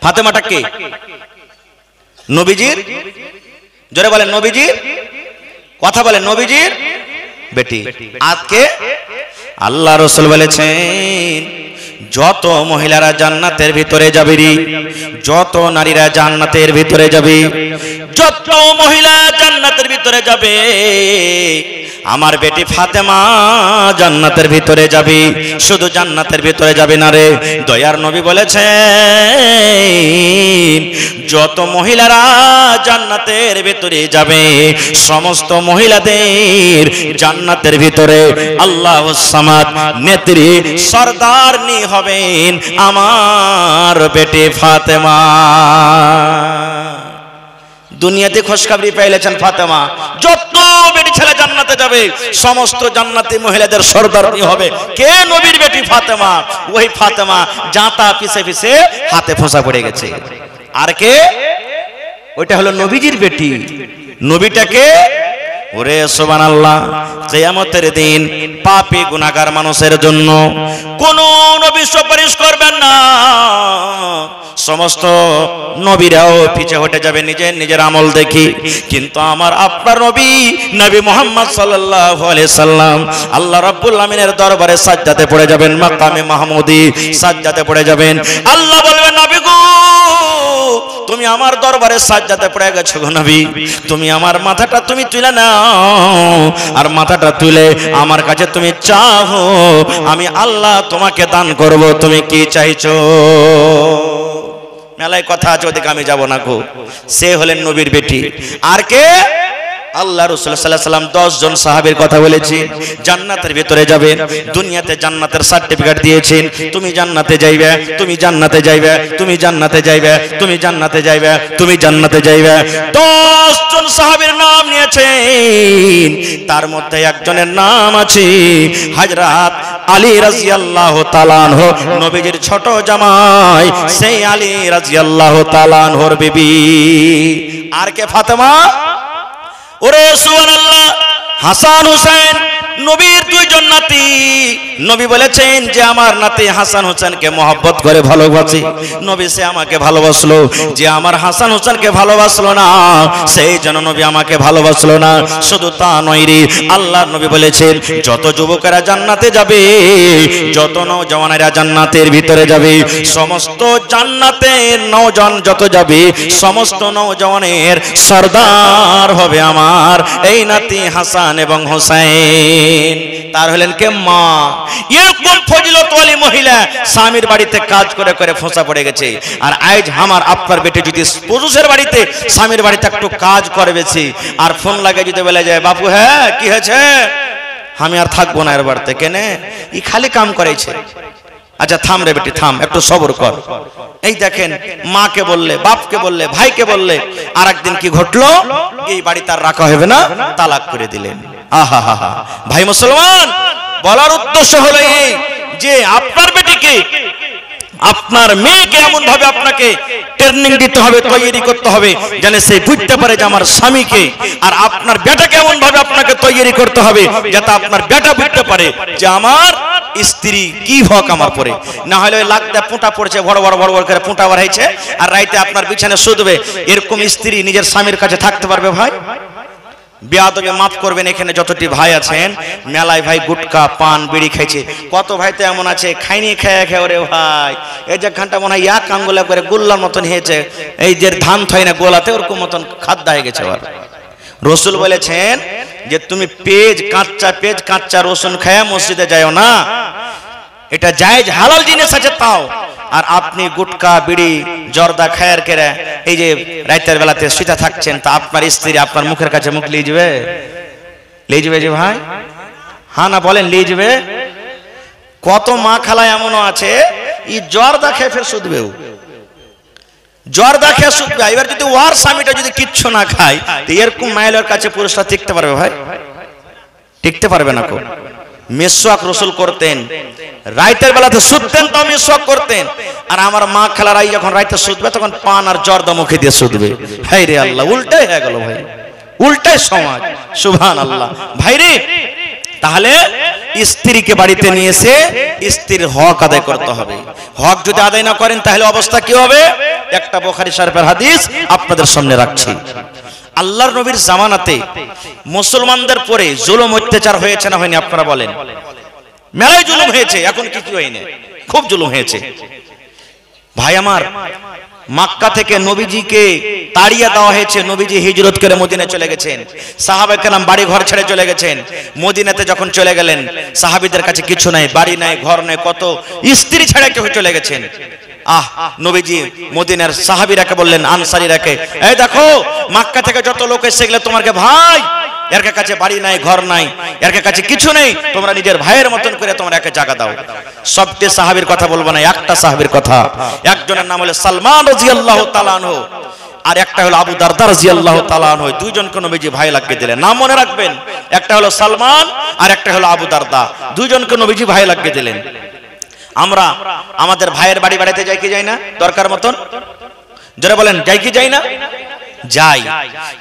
ফাতেমাটা কে? নবীজির, জোরে বলেন নবীজির, কথা বলেন নবীজির বেটি। আজকে আল্লাহ রাসূল বলেছেন যত মহিলারা জান্নাতের ভিতরে যাবে, যত নারীরা জান্নাতের ভিতরে যাবে, যত মহিলা জান্নাতের ভিতরে যাবে, আমার বেটি ফাতেমা জান্নাতের ভিতরে যাবে। শুধু জান্নাতের ভিতরে যাবে না রে, দয়ার নবী বলেছেন যত মহিলারা জান্নাতের ভিতরে যাবে, সমস্ত মহিলাদের জান্নাতের ভিতরে আল্লাহুস সামাদ নেত্রী সরদারনি হবেন আমার বেটি ফাতেমা। দুনিয়াতে খুশখবরি পেয়েছেন ফাতেমা, যত বেটি ছেলে জান্নাতে যাবে সমস্ত জান্নাতি মহিলাদের সরদারনি হবে কে? নবীর বেটি ফাতেমা। ওই ফাতেমা জাতা পিছে পিছে হাতে ফোঁসা পড়ে গেছে। আর কে? ওইটা হলো নবীজির বেটি। নবীটাকে ওরে সুবহানাল্লাহ, কিয়ামতের দিন পাপী গুনাহগার মানুষের জন্য কোন নবী সুপারিশ করবেন না, সমস্ত নবীরাও পিছে হটে যাবে নিজের নিজের আমল দেখি। কিন্তু আমার আপনার নবী নবী মুহাম্মদ সাল্লাল্লাহু আলাইহি সাল্লাম আল্লাহ রাব্বুল আমিনের দরবারে সাজদাতে পড়ে যাবেন, মাকামে মাহমুদি সাজদাতে পড়ে যাবেন। আল্লাহ বলবেন নবী গো তুমি আমার দরবারে সাজদাতে পড়ে গেছো গো নবী, তুমি আমার মাথাটা তুমি তুলে নাও, আর মাথাটা তুলে আমার কাছে তুমি চাও, আমি আল্লাহ তোমাকে দান করব, তুমি কি চাইছো? মেলায় কথা আছে, ওদিকে আমি যাব না গো। সে হলেন নবীর বেটি। আর কে? আল্লাহ রাসূল সাল্লাল্লাহু আলাইহি সাল্লাম 10 জন সাহাবীর কথা বলেছি জান্নাতের ভিতরে যাবে। দুনিয়াতে জান্নাতের সার্টিফিকেট দিয়েছেন, তুমি জান্নাতে যাইবে, তুমি জান্নাতে যাইবে, তুমি জান্নাতে যাইবে, তুমি জান্নাতে যাইবে, তুমি জান্নাতে যাইবে। 10 জন সাহাবীর নাম নিয়েছেন, তার মধ্যে একজনের নাম আছে হযরত আলী রাদিয়াল্লাহু তাআলা আনহু, নবীজির ছোট জামাই সেই আলী রাদিয়াল্লাহু তাআলা আনহুর বিবি। আর কে? ফাতেমা। ওরে সুবহানাল্লাহ, হাসান হুসাইন নবীর 2 জন নাতি। নবী বলেছেন যে আমার নাতি হাসান হোসেনকে মহব্বত করে ভালোবাসি। নবী সে আমাকে ভালোবাসলো, যে আমার হাসান হোসেনকে ভালোবাসলো না সেই জন্য নবী আমাকে ভালোবাসলো না। শুধু তা নয় রে, আল্লাহর নবী বলেছেন যত যুবকেরা জান্নাতে যাবে, যত নওজওয়ানেরা জান্নাতের ভিতরে যাবে, সমস্ত জান্নাতের নওজওয়ান যত যাবে, সমস্ত নওজওয়ানের সরদার হবে আমার এই নাতি হাসান এবং হোসেন। তার হলেন কে? মা। এরকম ফজিলতওয়ালী মহিলা স্বামীর বাড়িতে কাজ করে করে ফোঁসা পড়ে গেছে। আর আজ আমার আপনার বেটে যদি পুরুষের বাড়িতে স্বামীর বাড়িতে একটু কাজ করে বেশি, আর ফোন লাগে যদি বলে যায় বাবু হ্যাঁ কি হয়েছে, আমি আর থাকবো না এর বাড়িতে, কেনে ই খালি কাম করেছে। আচ্ছা থাম রে বেটি থাম, একটু সবর কর। এই দেখেন মাকে বললে, বাপকে বললে, ভাইকে বললে, আর একদিন কি ঘটলো, এই বাড়ি তার রাখা হবে না, তালাক করে দিলেন। আহা হা হা। ভাই মুসলমান, বলার উদ্দেশ্য হলো এই যে আপনার বেটিকে, আপনার মেয়েকে এমন ভাবে আপনাকে ট্রেনিং দিতে হবে, তৈরি করতে হবে যেন সে বুঝতে পারে যে আমার স্বামীকে। আর আপনার বেটাকে এমন ভাবে আপনাকে তৈরি করতে হবে যাতে আপনার বেটা বুঝতে পারে যে আমার স্ত্রী কি হক আমার পরে। না হলে ওই লাগতে পুঁটা পড়ছে, বড় বড় বড় বড় করে পুঁটা বাড়াইছে, আর রাইতে আপনার বিছানে শুধবে, এরকম স্ত্রী নিজের স্বামীর কাছে থাকতে পারবে ভাই? বেয়াদবি মাফ করবেন, এখানে যতটি ভাই আছেন মেলায় ভাই গুটকা পান বিড়ি খাইছে, কত ভাই তো এমন আছে খাইনি খেয়ে খেয়ে ওরে ভাই এই যে ঘন্টা মনে হয় এক আঙ্গুলা করে গোল্লার মতন হয়েছে, এই যে ধান থয় না গোলাতে ওরকম মতন খাদ্য হয়ে গেছে। আবার রসুল বলেছেন যে তুমি কাঁচা রসুন খায়া মসজিদে যাও না, এটা জায়েজ হালাল জিনিস আছে তাও। আর আপনি গুটকা বিড়ি জর্দা খায়ের কেরা এই যে রাতের বেলাতে শুতে থাকছেন, তা আপনার স্ত্রী আপনার মুখের কাছে মুখ লিয়ে যাবে যে ভাই, হ্যাঁ না বলেন লিয়ে যাবে? কত মা খালা এমনও আছে ই জর্দা খেয়ে ফের শুধবে, জর্দা খেয়ে শুধবে। এবার যদি ওয়ার স্বামীটা যদি কিচ্ছু না খায়, তো এরকম মাইলের কাছে পুরুষরা টিকতে পারবে ভাই? টিকতে পারবে না। কো মিসওয়াক রসুল করতেন, রাতের বেলাতে শুধতেন তো মিসওয়াক করতেন। আর আমার মা খালারাই যখন রাতে শুধবে তখন পান আর জর্দা মুখে দিয়ে শুধবে। হাই রে আল্লাহ, উল্টাই হয়ে গেল ভাই, উল্টাই সমাজ। সুবহানাল্লাহ। ভাই রে, তাহলে স্ত্রীকে বাড়িতে নিয়ে এসে স্ত্রীর হক আদায় করতে হবে। হক যদি আদায় না করেন তাহলে অবস্থা কি হবে? একটা বুখারী শরীফের হাদিস আপনাদের সামনে রাখছি। আল্লাহর নবীর জামানাতে মুসলমানদের পরে জুলুম অত্যাচার হয়েছে না হয়নি? আপনারা বলেন। মেলায় জুলুম হয়েছে, এখন কিছু হয়নি, খুব জুলুম হয়েছে। ভাই আমার, মক্কা থেকে নবীজিকে তাড়িয়ে দেওয়া হয়েছে, নবীজি হিজরত করে মদিনায় চলে গেছেন, সাহাবায়ে কেরাম বাড়ি ঘর ছেড়ে চলে গেছেন। মদিনাতে যখন চলে গেলেন সাহাবীদের কাছে কিছু নাই, বাড়ি নাই, ঘর নাই, কত স্ত্রী ছেড়ে কেউ চলে গেছেন। নবীজি মদিনার সাহাবীরাকে বললেন, আনসারীরাকে, এই দেখো মক্কা থেকে যত লোক এসে গেলে তোমাকে ভাই, এর কাছে বাড়ি নাই, ঘর নাই, এর কাছে কিছু নেই, তোমরা নিজের ভাইয়ের মতন করে তোমরা একে জায়গা দাও। সবটি সাহাবীর কথা বলবো না, একটা সাহাবীর কথা। একজনের নাম হলো সালমান রাদিয়াল্লাহু তাআলা আনহু, আর একটা হলো আবু দারদা রাদিয়াল্লাহু তাআলা আনহু। দুইজনকে নবীজি ভাই লাগিয়ে দিলেন। নাম মনে রাখবেন, একটা হলো সালমান আর একটা হলো আবু দারদা। দুইজনকে নবীজি ভাই লাগিয়ে দিলেন। আমরা আমাদের ভাইয়ের বাড়ি বাড়িতে যাই কি যাই না? দরকার মতন যারা বলেন যাই কি যাই না? যাই।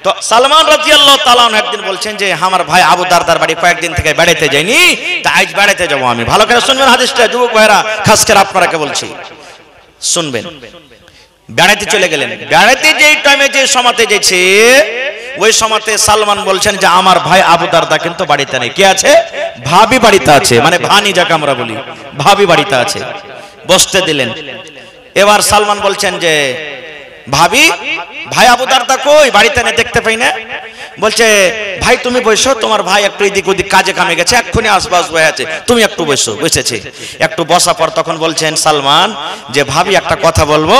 তো সালমান রাদিয়াল্লাহু তাআলা আনহু একদিন বলছেন যে আমার ভাই আবু দারদার বাড়ি কয়েকদিন থেকে বেড়াতে যাইনি, তা আজ বেড়াতে যাবো আমি। ভালো করে শুনবেন হাদিসটা যুবক ভাইরা, খাস করে আপনারাকে বলছি, শুনবেন। বেড়াতে চলে গেলেন, বেড়াতে যেই টাইমে যে সময়তে গেছে ওই সময়তে সালমান বলছেন যে আমার ভাই আবু দারদা কিন্তু বাড়িতে নেই। কে আছে? ভাবি বাড়িতে আছে, মানে ভানি যাকে আমরা বলি, ভাবি বাড়িতে আছে। বসতে দিলেন। এবার সালমান বলছেন যে ভাবি, ভাই আবু দারদা কই? বাড়িতে নেই, দেখতে পাই না। বলছে ভাই তুমি বসো, তোমার ভাই একটু এদিক ওদিক কাজে কামে গেছে, এক্ষুনি আসবাস হয়ে আছে, তুমি একটু বসো। বসেছে, একটু বসা পর তখন বলছেন সালমান যে ভাবি একটা কথা বলবো।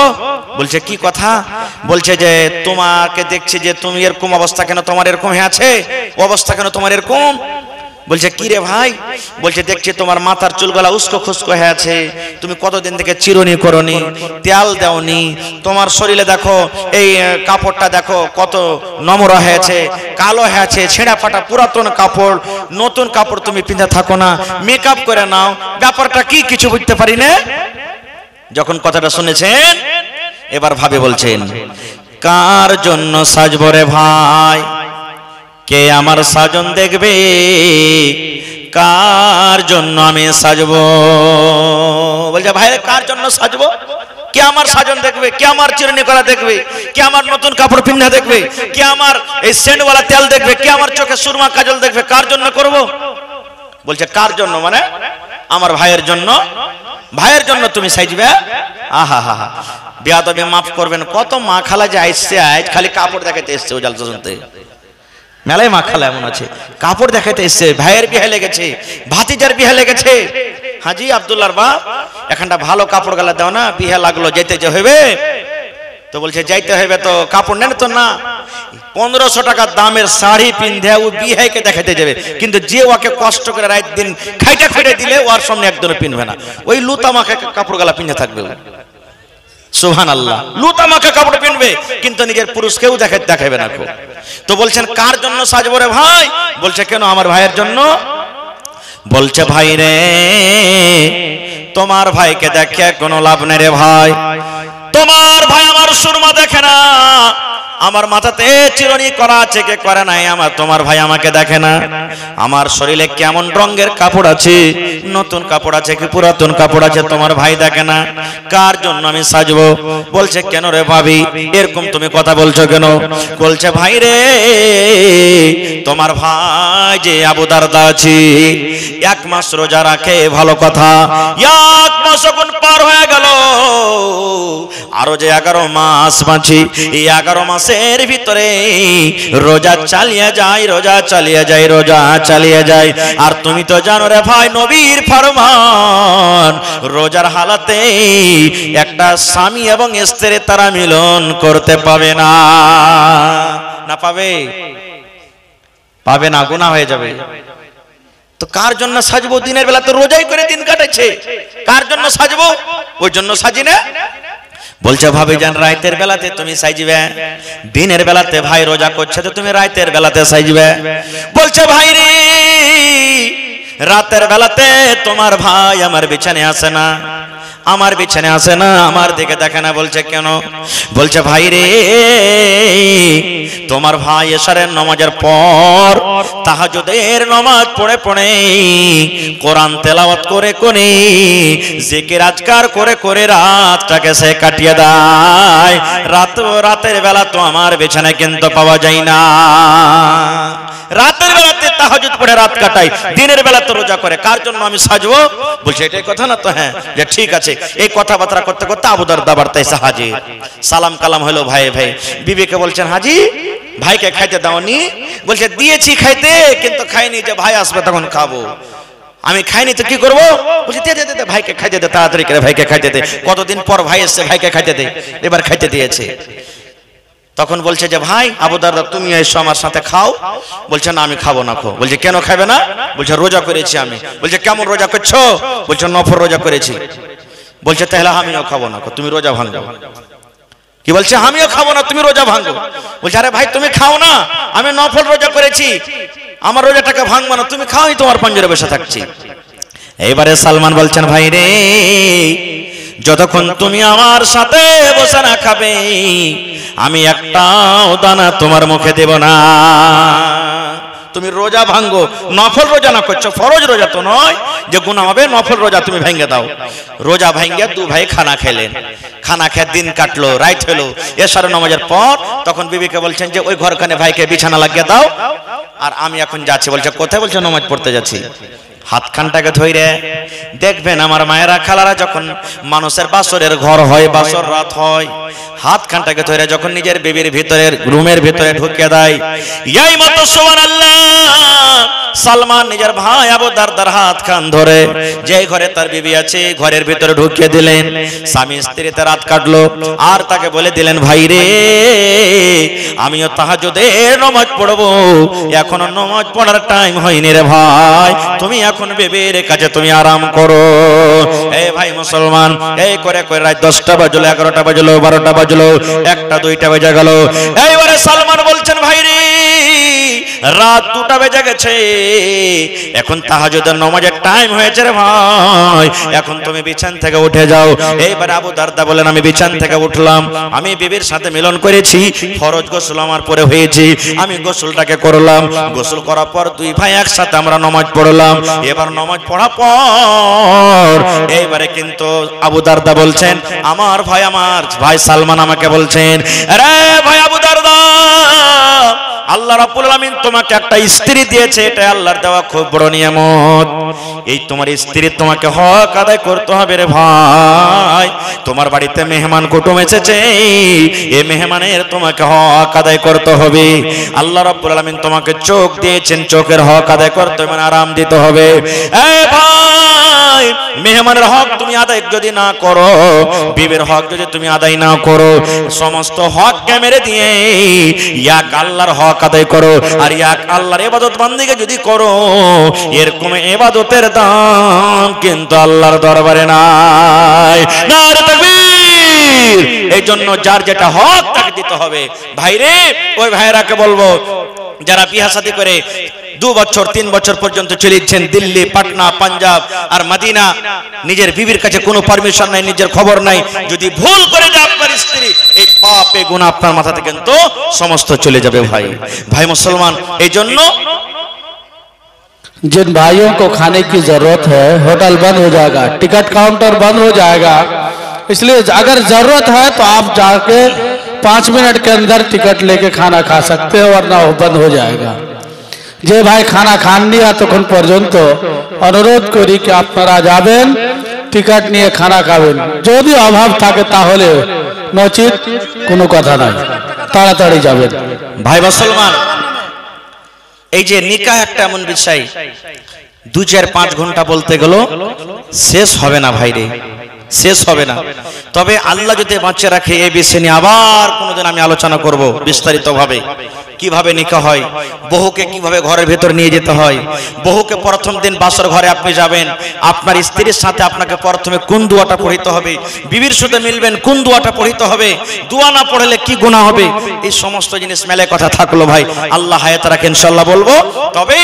বলছে কি কথা? বলছে যে তোমাকে দেখছি যে তুমি এরকম অবস্থা কেন, তোমার এরকম হয়ে আছে অবস্থা কেন তোমার এরকম? বলছে কি রে ভাই? বলছে দেখছি তোমার মাথার চুলগুলা উস্কো খুস্কো হয়ে আছে, তুমি কতদিন থেকে চিরুনি করনি, তেল দাওনি, তোমার শরীরে দেখো এই কাপড়টা দেখো কত নোংরা হয়েছে, কালো হয়েছে, ছেঁড়া ফাটা পুরাতন কাপড়, নতুন কাপড় তুমি পিঁধে থাকো না, মেকআপ করে নাও, ব্যাপারটা কি কিছু বুঝতে পারি না। যখন কথাটা শুনেছেন এবার ভাবে বলছেন কার জন্য সাজবো রে ভাই, কে আমার সাজন দেখবে, কার জন্য আমি সাজবো? বলছে ভাই কার জন্য সাজবো? কে আমার সাজন দেখবে, কে আমার চিরুনি করা দেখবে, কে আমার নতুন কাপড় পিন্ধা দেখবে, কে আমার এই সেন্টওয়ালা তেল দেখবে, কে আমার চোখে সুরমা কাজল দেখবে, কার জন্য করব? বলছে কার জন্য? মানে আমার ভাইয়ের জন্য। ভাইয়ের জন্য তুমি সাজবে? আহা হা হা, বেয়াদবি মাফ করবেন, কত মা খালা যে আইসছে, আজ খালি কাপড় দেখাতে এসছে। ও জালসা শুনতে মেলায় মা খালা এমন আছে, কাপড় দেখাতে এসছে, ভাইয়ের বিয়ে লেগেছে, ভাতিজার বিয়ে লেগেছে। হাজি আব্দুল্লাহর বাপ এখানটা ভালো কাপড় গালা দাও না, বিয়ে লাগলো, যেতে যে হইবে। তো বলছে যাইতে হইবে, তো কাপড় নেন তো না। 1500 টাকা দামের শাড়ি পিন্ধে ও বিয়েকে দেখাতে যাবে, কিন্তু যে ওকে কষ্ট করে রাত দিন খাইটা খাইটা দিলে ওর সামনে একদমই পিনবে না, ওই লুতা মাখে কাপড় গালা পিন্ধে থাকবে। সুবহানাল্লাহ, লুতা মাখে কাপড় পিনবে কিন্তু নিজের পুরুষকেও দেখাবে না। তো বলছেন কার জন্য সাজবো রে ভাই? বলছে কেন আমার ভাইয়ের জন্য। বলছে ভাই রে তোমার ভাইকে দেখে কোনো লাভ নেই রে ভাই, তোমার ভাই আমার সুরমা দেখে না, আমার মাথাতে চিরুনি করা আছে কে করে নাই, আমার তোমার ভাই আমাকে দেখে না, আমার শরীরে কেমন রঙের কাপড় আছে, নতুন কাপড় আছে কি পুরাতন কাপড় আছে, তোমার ভাই দেখে না, কার জন্য আমি সাজবো? বলছে কেন রে ভাবি এরকম তুমি কথা বলছো কেন? বলছে ভাই রে তোমার ভাই যে আবু দারদা আছে 1 মাস রোজা রাখে, ভালো কথা, 1 মাস যখন পার হয়ে গেল আরো যে 11 মাস বাঁচি, এই 11 মাসের ভিতরে রোজা চালিয়ে যায়, রোজা চালিয়ে যায়, রোজা চালিয়ে যায়। আর তুমি তো জানো রে ভাই নবীর ফরমান, রোজার হালাতে একটা স্বামী এবং স্ত্রী তারা মিলন করতে পাবে না। না পাবে? পাবে না, গুনাহ হয়ে যাবে। তো কার জন্য সাজবো? দিনের বেলা তো রোজাই করে দিন কাটাচ্ছে, কার জন্য সাজবো? ওই জন্য সাজি না। বলছে ভাবি জান রাতের বেলাতে তুমি সাজবে, দিনের বেলাতে ভাই রোজা করছে তো তুমি রাতের বেলাতে সাজবে। বলছে ভাই রে রাতের বেলাতে তোমার ভাই আমার বিছানায় আসে না, আমার বিছানায় আসে না, আমার দিকে দেখে না। বলছে কেন? বলছে ভাই রে তোমার ভাই এশারের নামাজের পর তাহাজ্জুদের নামাজ পড়ে পড়ে কোরআন তেলাওয়াত করে করে জিকির আজকার করে করে রাতটাকে সে কাটিয়ে দেয়। রাতের বেলা তো আমার বিছানায় কিন্তু পাওয়া যায় না, রাতের বেলাতে তাহাজ্জুদ পড়ে রাত কাটাই, দিনের বেলা তো রোজা করে, কার জন্য আমি সাজবো? বলছে এটাই কথা না? তো হ্যাঁ, যে ঠিক আছে। এই কথাবার্তা করতে করতে আবু দারদা বাড়তে এসে হাজির, সালাম কালাম হলো ভাই ভাই। বিবিকে বলছেন হাজি ভাইকে খাইতে দাওনি? বলছে দিয়েছি খাইতে কিন্তু খাইনি, যে ভাই আসবে তখন খাবো। আমি খাইনি তো কি করবো? বলছে দে দে দে ভাইকে খাইতে দে, তাড়াতাড়ি করে ভাইকে খাইতে দে, কতদিন পর ভাই এসছে, ভাইকে খাইতে দে। এবার খাইতে দিয়েছে। তখন বলছে যে ভাই আবু দারদা তুমি এসো আমার সাথে খাও। বলছে না আমি খাবো না। বলছে কেন খাবে না? বলছে রোজা করেছি আমি। বলছে কেমন রোজা করছো? বলছে নফল রোজা করেছি। বলছে তাহলে আমিও খাবো না, তুমি রোজা ভাঙো। কি বলছে? আমিও খাবো না, তুমি রোজা ভাঙো। বলছে আরে ভাই তুমি খাও না, আমি নফল রোজা করেছি, আমার রোজাটাকে ভাঙবো না, তুমি খাওই, তোমার পাঞ্জরে বসে থাকছি। এইবারে সালমান বলছেন ভাই রে যতক্ষণ তুমি আমার সাথে বসে না খাবে আমি একটাও দানা তোমার মুখে দেব না। তুমি রোজা ভাঙ্গো, নফল রোজা না করছো, ফরজ রোজা তো নয় যে গুনাহ হবে, নফল রোজা তুমি ভেঙে দাও। রোজা ভাঙ্গিয়া দু ভাই খানা খেলেন, খানা খেয়ে দিন কাটলো, রাত হলো, এশার নামাজের পর তখন বিবিকে বলছেন যে ওই ঘরখানে ভাইকে বিছানা লাগিয়ে দাও, আর আমি এখন যাচ্ছি। বলছে কোথায়? বলছে নামাজ পড়তে যাচ্ছি। হাতখানটাকে ধরে দেখবেন আমার মায়েরা খালারা যখন মানুষের বাসরের ঘর হয়, বাসর রাত হয়, হাতখানটাকে ধরে যখন নিজের বিবির ভিতরের রুমের ভিতরে ঢুকিয়ে দেয়, এই মতো সুবহানাল্লাহ সালমান নিজের ভাই আবু দারদার হাত খান ধরে যে ঘরে তার বিবি আছে ঘরের ভিতরে ঢুকিয়ে দিলেন। স্বামী স্ত্রীতে রাত কাটলো, আর তাকে বলে দিলেন ভাই রে আমিও তাহাজ্জুদের নামাজ পড়বো, এখনো নামাজ পড়ার টাইম হয়নি রে ভাই, তুমি এখন বিবির কাছে তুমি আরাম করো। এই ভাই মুসলমান, এই করে করে রাত 10টা বাজলো, 11টা বাজলো, 12টা বাজলো, 1টা 2টা বেজে গেল। এইবারে সালমান বলছেন ভাই রে রাত 2টা বেজে গেছে, এখন তাহাজ্জুদের নামাজের টাইম হয়েছে রে ভাই, এখন তুমি বিছান থেকে উঠে যাও। এইবার আবু দারদা বলেন আমি বিছান থেকে উঠলাম, আমি বিবির সাথে মিলন করেছি, ফরজ গোসল আমার পরে হয়েছে, আমি গোসলটাকে করলাম, গোসল করার পর দুই ভাই একসাথে আমরা নামাজ পড়লাম। এবার নামাজ পড়ার পর এইবারে কিন্তু আবু দারদা বলছেন আমার ভাই সালমান আমাকে বলছেন আরে ভাই আবু দারদা আল্লাহ রাব্বুল আলামিন তোমাকে একটা স্ত্রী দিয়েছে, এটা আল্লাহর দেওয়া খুব বড় নিয়ামত। এই তোমার স্ত্রী তোমাকে হক আদায় করতে হবে রে ভাই। তোমার বাড়িতে মেহমান কুটুম এসেছে, এই মেহমানের তোমাকে হক আদায় করতে হবে। আল্লাহ রাব্বুল আলামিন তোমাকে চোখ দিয়েছেন, চোখের হক আদায় করতে হবে, আরাম দিতে হবে। এই ভাই মেহমানের হক তুমি আদায় যদি না করো, বিবির হক যদি তুমি আদায় না করো, সমস্ত হককে মেরে দিয়ে এক আল্লাহর হক আদায় করো। আর এক আল্লাহর ইবাদত বান্দিকে যদি করো, এরকম ইবাদতের দাম কিন্তু আল্লাহর দরবারে নাই। নারে তাকবীর! এই জন্য যার যেটা হক তাকে দিতে হবে। ভাইরে ওই ভাইরাকে বলবো যারা বিয়ে শাদী করে 2 বছর 3 বছর পর্যন্ত চলেছেন দিল্লি, পাটনা, পাঞ্জাব আর মদিনা, নিজের বিবির কাছে কোনো পারমিশন নাই, নিজের খবর নাই, যদি ভুল করে আপনার এই পাপ এই গুনাহ আপনার মাথা থেকে কিন্তু সমস্ত চলে যাবে ভাই। ভাই মুসলমান, এই জন্য जिन भाइयों को खाने की जरूरत है होटल बंद हो जाएगा, टिकट काउंटर बंद हो जाएगा, इसलिए अगर जरूरत है तो आप जाके 5 मिनट के अंदर टिकट लेके खाना खा सकते हो, वरना वो बंद हो जाएगा। जे भाई खाना खान निया तखन पर्यन्त अनुरोध करी कि आपनारा जाबेन टिकट निये खाना खाबेन, यदि अभाव थाके ताहले, नचित कोनो कथा नाई, ताड़ाताड़ी जाबेन। भाई मुसलमान, এই যে নিকাহ একটা এমন বিষয় 2-4-5 ঘন্টা বলতে গেল শেষ হবে না ভাই রে, শেষ হবে না। তবে আল্লাহ যদি বাঁচিয়ে রাখে এই বিষয় নিয়ে আবার কোনোদিন আমি আলোচনা করব বিস্তারিতভাবে, কিভাবে নিকাহ হয়, বহুকে কিভাবে ঘরের ভেতর নিয়ে যেতে হয়, বহুকে প্রথম দিন বাসর ঘরে আপনি যাবেন, আপনার স্ত্রীর সাথে আপনাকে প্রথমে কোন দোয়াটা পড়িতে হবে, বিবির সাথে মিলবেন কোন দোয়াটা পড়িতে হবে, দোয়া না পড়লে কি গুনাহ হবে, এই সমস্ত জিনিস মেলে কথা থাকলো ভাই। আল্লাহ হায়াত রাখে ইনশাআল্লাহ বলবো। তবে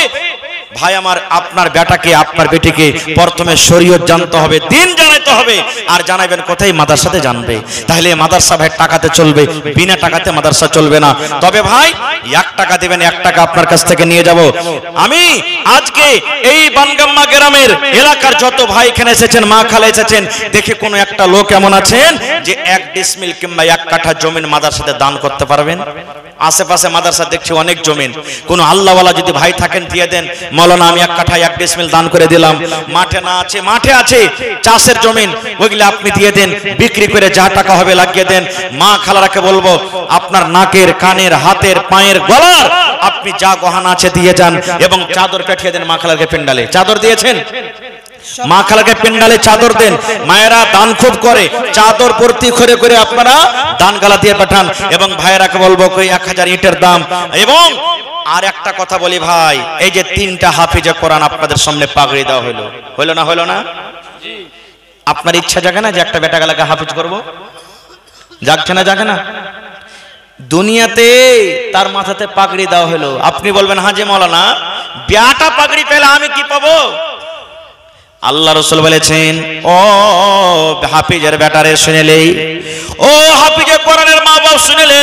ভাই আমার, আপনার বেটাকে আপনার বেটিকে প্রথমে শরীয়ত জানতে হবে, দিন জানাইতে হবে, আর জানাবেন কোথায়? মাদ্রাসাতে জানবে। তাহলে মাদ্রাসা ভাই টাকাতে চলবে, বিনা টাকাতে মাদ্রাসা চলবে না। তবে ভাই 1 টাকা দিবেন, 1 টাকা আপনার কাছ থেকে নিয়ে যাব। আমি আজকে এই বানগাম্মা গ্রামের এলাকার যত ভাই এখানে এসেছেন, মা খালা এসেছেন, দেখে কোনো একটা লোক এমন আছেন যে 1 ডিসমিল কিংবা 1 কাঠা জমিন মাদ্রাসাতে দান করতে পারবেন? আশেপাশে মাদ্রাসা দেখছি অনেক জমিন, কোন আল্লাহওয়ালা যদি ভাই থাকেন দিয়ে দেন, মৌলানা আমি 1 কাঠা 1 ডিসমিল দান করে দিলাম। মাঠে না আছে, মাঠে আছে চাষের জমিন, ওইগুলো আপনি দিয়ে দেন, বিক্রি করে যা টাকা হবে লাগিয়ে দেন। মা খালারাকে বলবো আপনার নাকের, কানের, হাতের, পায়ের, গলার আপনি যা গহনা আছে দিয়ে যান, এবং চাদর পাঠিয়ে দেন মা খালাকে পেন্ডালে। চাদর দিয়েছেন? মা খালাকে পেন্ডালে চাদর দেন। মায়েরা দান খুব করে, চাদর ভর্তি করে করে আপনারা দান গালা দিয়ে পাঠান। এবং ভাইয়েরাকে বলবো কই 1000 ইটের দাম। এবং আর একটা কথা বলি ভাই, এই যে 3টা হাফিজে কোরআন আপনাদের সামনে পাগড়ি দেওয়া হলো, হলো না? হলো না? আপনার ইচ্ছা জাগে না যে একটা বেটা গালাকে হাফিজ করব? জাগছে না? জাগে না? দুনিয়াতে তার মাথাতে পাগড়ি দেওয়া হলো, আপনি বলবেন হ্যাঁ যে মৌলানা বেটা পাগড়ি পেলে আমি কি পাবো? আল্লাহ রাসূল বলেছেন, ও হাফিজের বেটারে শুনেলেই, ও হাফিজে কোরআনের মা বাপ শুনেলে,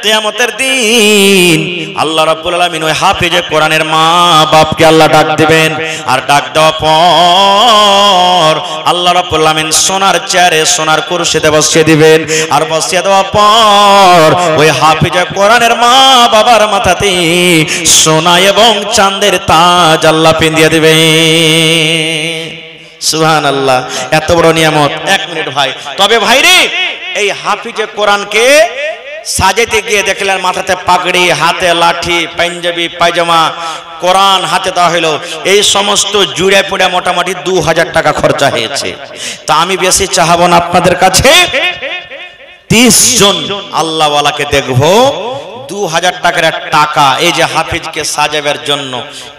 কিয়ামতের দিন আল্লাহ রাব্বুল আলামিন ওই হাফিজে কোরআনের মা বাপকে আল্লাহ ডাক দিবেন। আর ডাক দেওয়ার পর আল্লাহ রাব্বুল আলামিন সোনার চেয়ারে, সোনার কুরসিতে বসিয়ে দিবেন। আর বসিয়ে দেওয়ার পর ওই হাফিজে কোরআনের মা বাবার মাথাতে সোনা এবং চাঁদের তাজ আল্লাহ পিন্দিয়ে দিবেন। সুবহানাল্লাহ, এত বড় নিয়ামত। 1 মিনিট ভাই। তবে ভাই রে, এই হাফিজে কোরআনকে সাজাতে গিয়ে দেখলেন মাথাতে পাগড়ি, হাতে লাঠি, পাঞ্জাবি, পায়জামা, কোরআন হাতে দেওয়া হলো, এই সমস্ত জুড়ে পুড়ে মোটামুটি 2000 টাকা খরচা হয়েছে। তা আমি বেশি চাহাবো না আপনাদের কাছে, 30 জন আল্লাহওয়ালাকে দেখবো 2000 টাকার টাকা এই যে হাফিজকে সাজাবার জন্য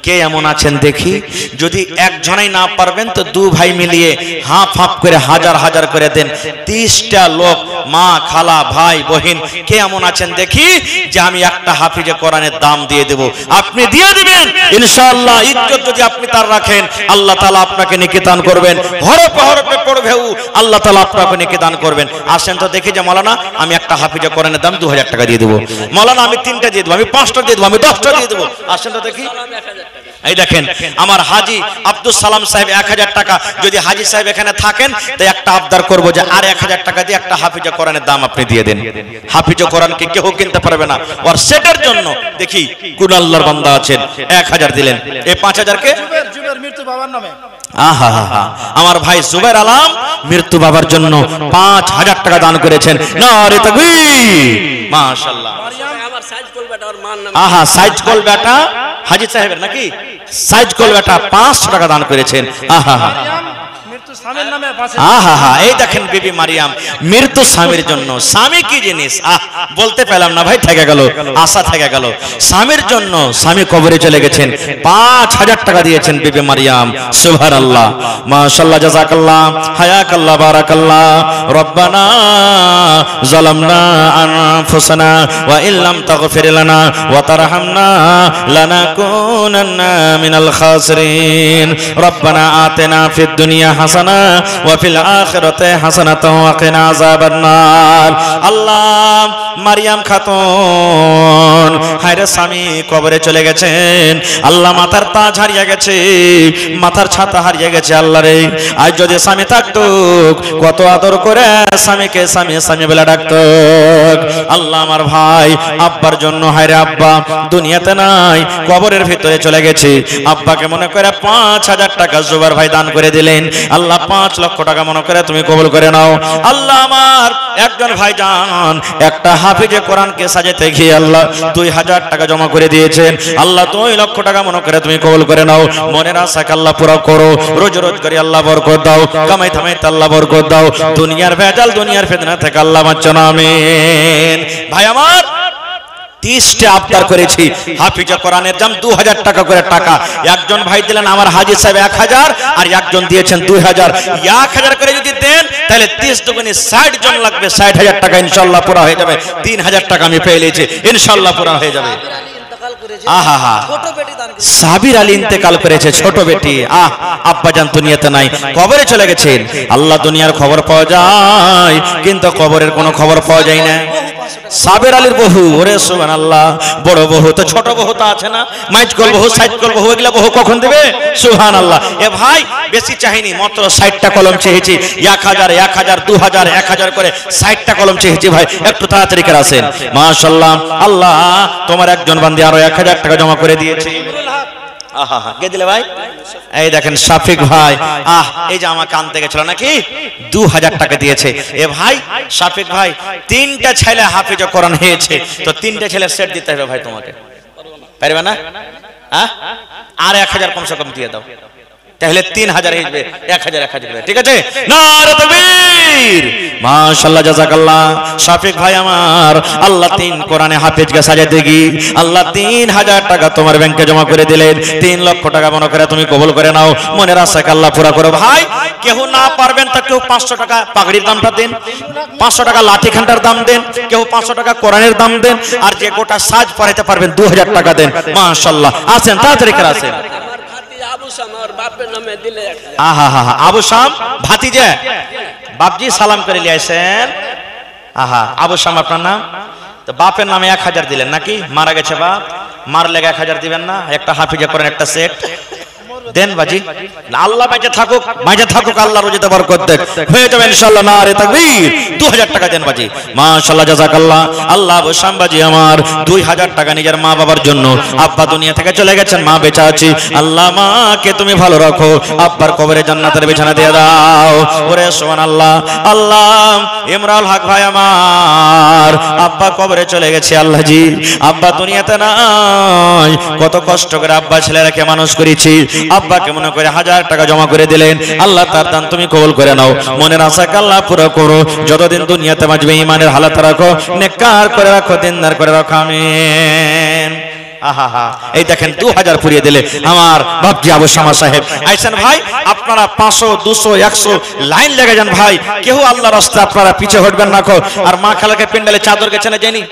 কে এমন আছেন দেখি। যদি একজনই না পারবেন তো 2 ভাই মিলিয়ে হাফ হাফ করে 1000 করে দেন। 30টা লোক, মা খালা ভাই বহিন, কে এমন আছেন দেখি যে আমি একটা হাফিজে কোরআনের দাম দিয়ে দেব? আপনি দিয়ে দিবেন ইনশাআল্লাহ। ইজ্জত যদি আপনি তার রাখেন, আল্লাহ তাআলা আপনাকে নেকি দান করবেন। হরফে হরফে পড়বেও আল্লাহ তাআলা আপনাকে নেকি দান করবেন। আসেন তো দেখি যে মৌলানা আমি একটা হাফিজে কোরআনের দাম 2000 টাকা দিয়ে দেব, মৌলানা আমি 3টা দিয়ে দেবো, আমি 5টা দিয়ে দেবো, আমি 10টা দিয়ে দেবো। আসেন তো দেখি। এই দেখেন আমার হাজি আব্দুল সালাম সাহেব 1000 টাকা। যদি হাজি সাহেব এখানে থাকেন তো একটা আবদার করবো যে আর 1000 টাকা দিয়ে একটা হাফিজে কোরআনের দাম আপনি দিয়ে দেন। হাফিজে কোরআনকে কেউ কিনতে পারবে না, আর সেটার জন্য দেখি কোন আল্লাহর বান্দা আছেন 1000 দিলেন। এই 5000 কে জুবের মৃত্যু বাবার নামে, আহা হা, আমার ভাই জুবের আলম মৃত্যু বাবার জন্য 5000 টাকা দান করেছেন। নারে তাকবীর, মাশাআল্লাহ। আহা, সাইজ কল বেটা হাজি সাহেবের নাকি, সাইজ কল বেটা 500 টাকা দান করেছেন। আহা হা, আহা হা, এই দেখেন বিবি মারিয়াম মৃত্যু স্বামীর জন্য। স্বামী কি জিনিস বলতে পেলাম না ভাই, থেকে গেল, আশা থেকে গেল। স্বামীর জন্য স্বামী কবরে চলে গেছেন, 5000 টাকা দিয়েছেন বিবি মারিয়াম। সুবহানাল্লাহ, মাশাআল্লাহ, জাযাকাল্লাহ, হায়াকাল্লাহ, বারাকাল্লাহ। রব্বানা যালামনা আনফুসানা ওয়া ইল্লাম তাগফির লানা ওয়া তারহামনা লানাকুনান্না মিনাল খাসিরিন। রব্বানা আতিনা ফিদ দুনিয়া হাসানা ওয়া ফিল আখিরাতি হাসানাতাও ওয়া কিনা আযাবান নার। আল্লাহ মারিয়াম খাতুন হায়রে স্বামী কবরে চলে গেছেন, আল্লাহ মাথার তাজ হারিয়ে গেছে, মাথার ছাতা হারিয়ে গেছে। আল্লাহ রে, আজ যদি স্বামী থাকতো কত আদর করে স্বামীকে স্বামী স্বামী বলে ডাকতো। আল্লাহ আমার ভাই আব্বার জন্য হায়রে আব্বা দুনিয়াতে নাই, কবরের ভিতরে চলে গেছে। আব্বাকে মনে করে 5,000 টাকা জুবার ভাই দান করে দিলেন। আল্লাহ 5 লক্ষ টাকা মনে করে তুমি কবুল করে নাও। আল্লাহ আমার একজন ভাইজান একটা হাফিজে কোরআনকে সাজাতে গিয়ে আল্লাহ 2,000 টাকা জমা করে দিয়েছেন। আল্লাহ 2 লক্ষ টাকা মনে করে তুমি কবুল করে নাও। মনের আশাকে আল্লাহ পুরো করো, রোজ রোজ করে আল্লাহ বরকত দাও, কামাই থামাইতে আল্লাহ বরকত দাও, দুনিয়ার ভেজাল দুনিয়ার ফিতনা থেকে আল্লাহ বাঁচানো আমিন। ভাই আমার 30টা আবদার করেছি, হাফিজে কোরআনের দাম 2,000 টাকা করে টাকা। একজন ভাই দিলেন আমার হাজী সাহেব 1,000 আর একজন দিয়েছেন 2,000। 1,000 করে যদি দেন তাহলে 30 দুগুণে 60 জন লাগবে, 60,000 টাকা ইনশাআল্লাহ পুরো হয়ে যাবে। 3,000 টাকা আমি পেয়ে নিয়েছি, ইনশাআল্লাহ পুরো হয়ে যাবে। আহা, সাবির আলী ইন্তেকাল করেছে, ছোট বেটি। আব্বাজান দুনিয়াতে নাই, কবরে চলে গেছেন। আল্লাহ দুনিয়ার খবর পাওয়া যায় কিন্তু কবরের কোনো খবর পাওয়া যায় না। সাবির আলীর বহু, ওরে সুবহানাল্লাহ, বড় বহু তো ছোট বহু তো আছে না, মাইজকল বহু সাইজকল বহু, এগুলা বহু কখন দেবে? সুবহানাল্লাহ। এ ভাই বেশি চাইনি, মাত্র 60টা কলম চেয়েছি। 1,000 1,000 2,000 1,000 করে 60টা কলম চেয়েছি ভাই, একটু তাড়াতাড়ি করে আসেন। মাশাআল্লাহ, আল্লাহ তোমার একজন বান্দি আরো 1,000 টাকা জমা করে দিয়েছে। আহা, কে দিলে ভাই? এই দেখেন শাফিক ভাই। এই যে আমার কান থেকে ছিল নাকি 2,000 টাকা দিয়েছে। এ ভাই শাফিক ভাই, 3টা ছেলে হাফিজে কোরআন হয়েছে, তো 3টা ছেলে সেট দিতে হবে ভাই তোমাকে, পারবে না? আর 1,000 কমসে কম দিয়ে দাও, তাহলে 3,000 হিসবে 1,000 ঠিক আছে? নারে তাকবীর, মাশাআল্লাহ, জাযাকাল্লাহ। শাফিক ভাই আমার, আল্লাহ 3 কোরআনে হাফেজকে সাজাতে গিয়ে আল্লাহ 3,000 টাকা তোমার ব্যাংকে জমা করে দিলেন। 3 লক্ষ টাকা মনে করে তুমি কবুল করে নাও। মনের আশাকে আল্লাহ পুরা করো। ভাই কেউ না পারবেন তা কেউ 500 টাকা পাগড়ির দামটা দেন, 500 টাকা লাঠি খান্ডার দাম দেন, কেউ 500 টাকা কোরআনের দাম দেন, আর যে গোটা সাজ পরাইতে পারবেন 2,000 টাকা দেন। মাশাআল্লাহ, আসেন তাড়াতাড়ি করে আসেন। আবু শাম ভাতিজা, বাপজি সালাম করে নিয়ে আসেন। আবু শাম আপনার নাম, তো বাপের নামে 1,000 দিলেন নাকি? মারা গেছে বাপ, মার লেগে 1,000 দিবেন না? একটা হাফিজা করেন, একটা সেট দেন বাজি। আল্লাহ বেঁচে থাকুক, বেঁচে থাকুক, আল্লাহ রোজিতে বরকত দেখ, হয়ে যাবে ইনশাআল্লাহ। নারে তাকবীর, 2,000 টাকা দেন বাজি। মাশাআল্লাহ, জাযাকাল্লাহ। আল্লাহ আবু শাম বাজি আমার 2,000 টাকা নিজের মা বাবার জন্য। আব্বা দুনিয়া থেকে চলে গেছেন, মা বেঁচে আছে। আল্লাহ মাকে তুমি ভালো রাখো, আব্বার কবরে জান্নাতের বিছানা দিয়ে দাও। ওরে সুবহানাল্লাহ। আল্লাহ ইমরান হক ভাই আমার, আব্বা কবরে চলে গেছে। আল্লাহ জি, আব্বা দুনিয়াতে নাই, কত কষ্ট করে আব্বা ছেলেরাকে মানুষ করেছি। আব্বাকে মনে করে 1,000 টাকা জমা করে দিলেন। আল্লাহ তার দান তুমি কবুল করে নাও। মনের আশাকে আল্লাহ পুরো করো। যতদিন দুনিয়াতে বাঁচবে ইমানের হালাত রাখো, নেককার করে রাখো, দিনদার করে রাখো, আমিন। এই দেখেন 2,000 পুড়িয়ে দিলে আমার বাপজি আবু শামা সাহেব। আইসেন ভাই, আপনারা 500 200 100 লাইন লেগে যান ভাই, কেউ আল্লাহর রাস্তায় আপনারা পিছে হটবেন না। আর মা খালাকে পেন্ডালে চাদর গেছে না জানি,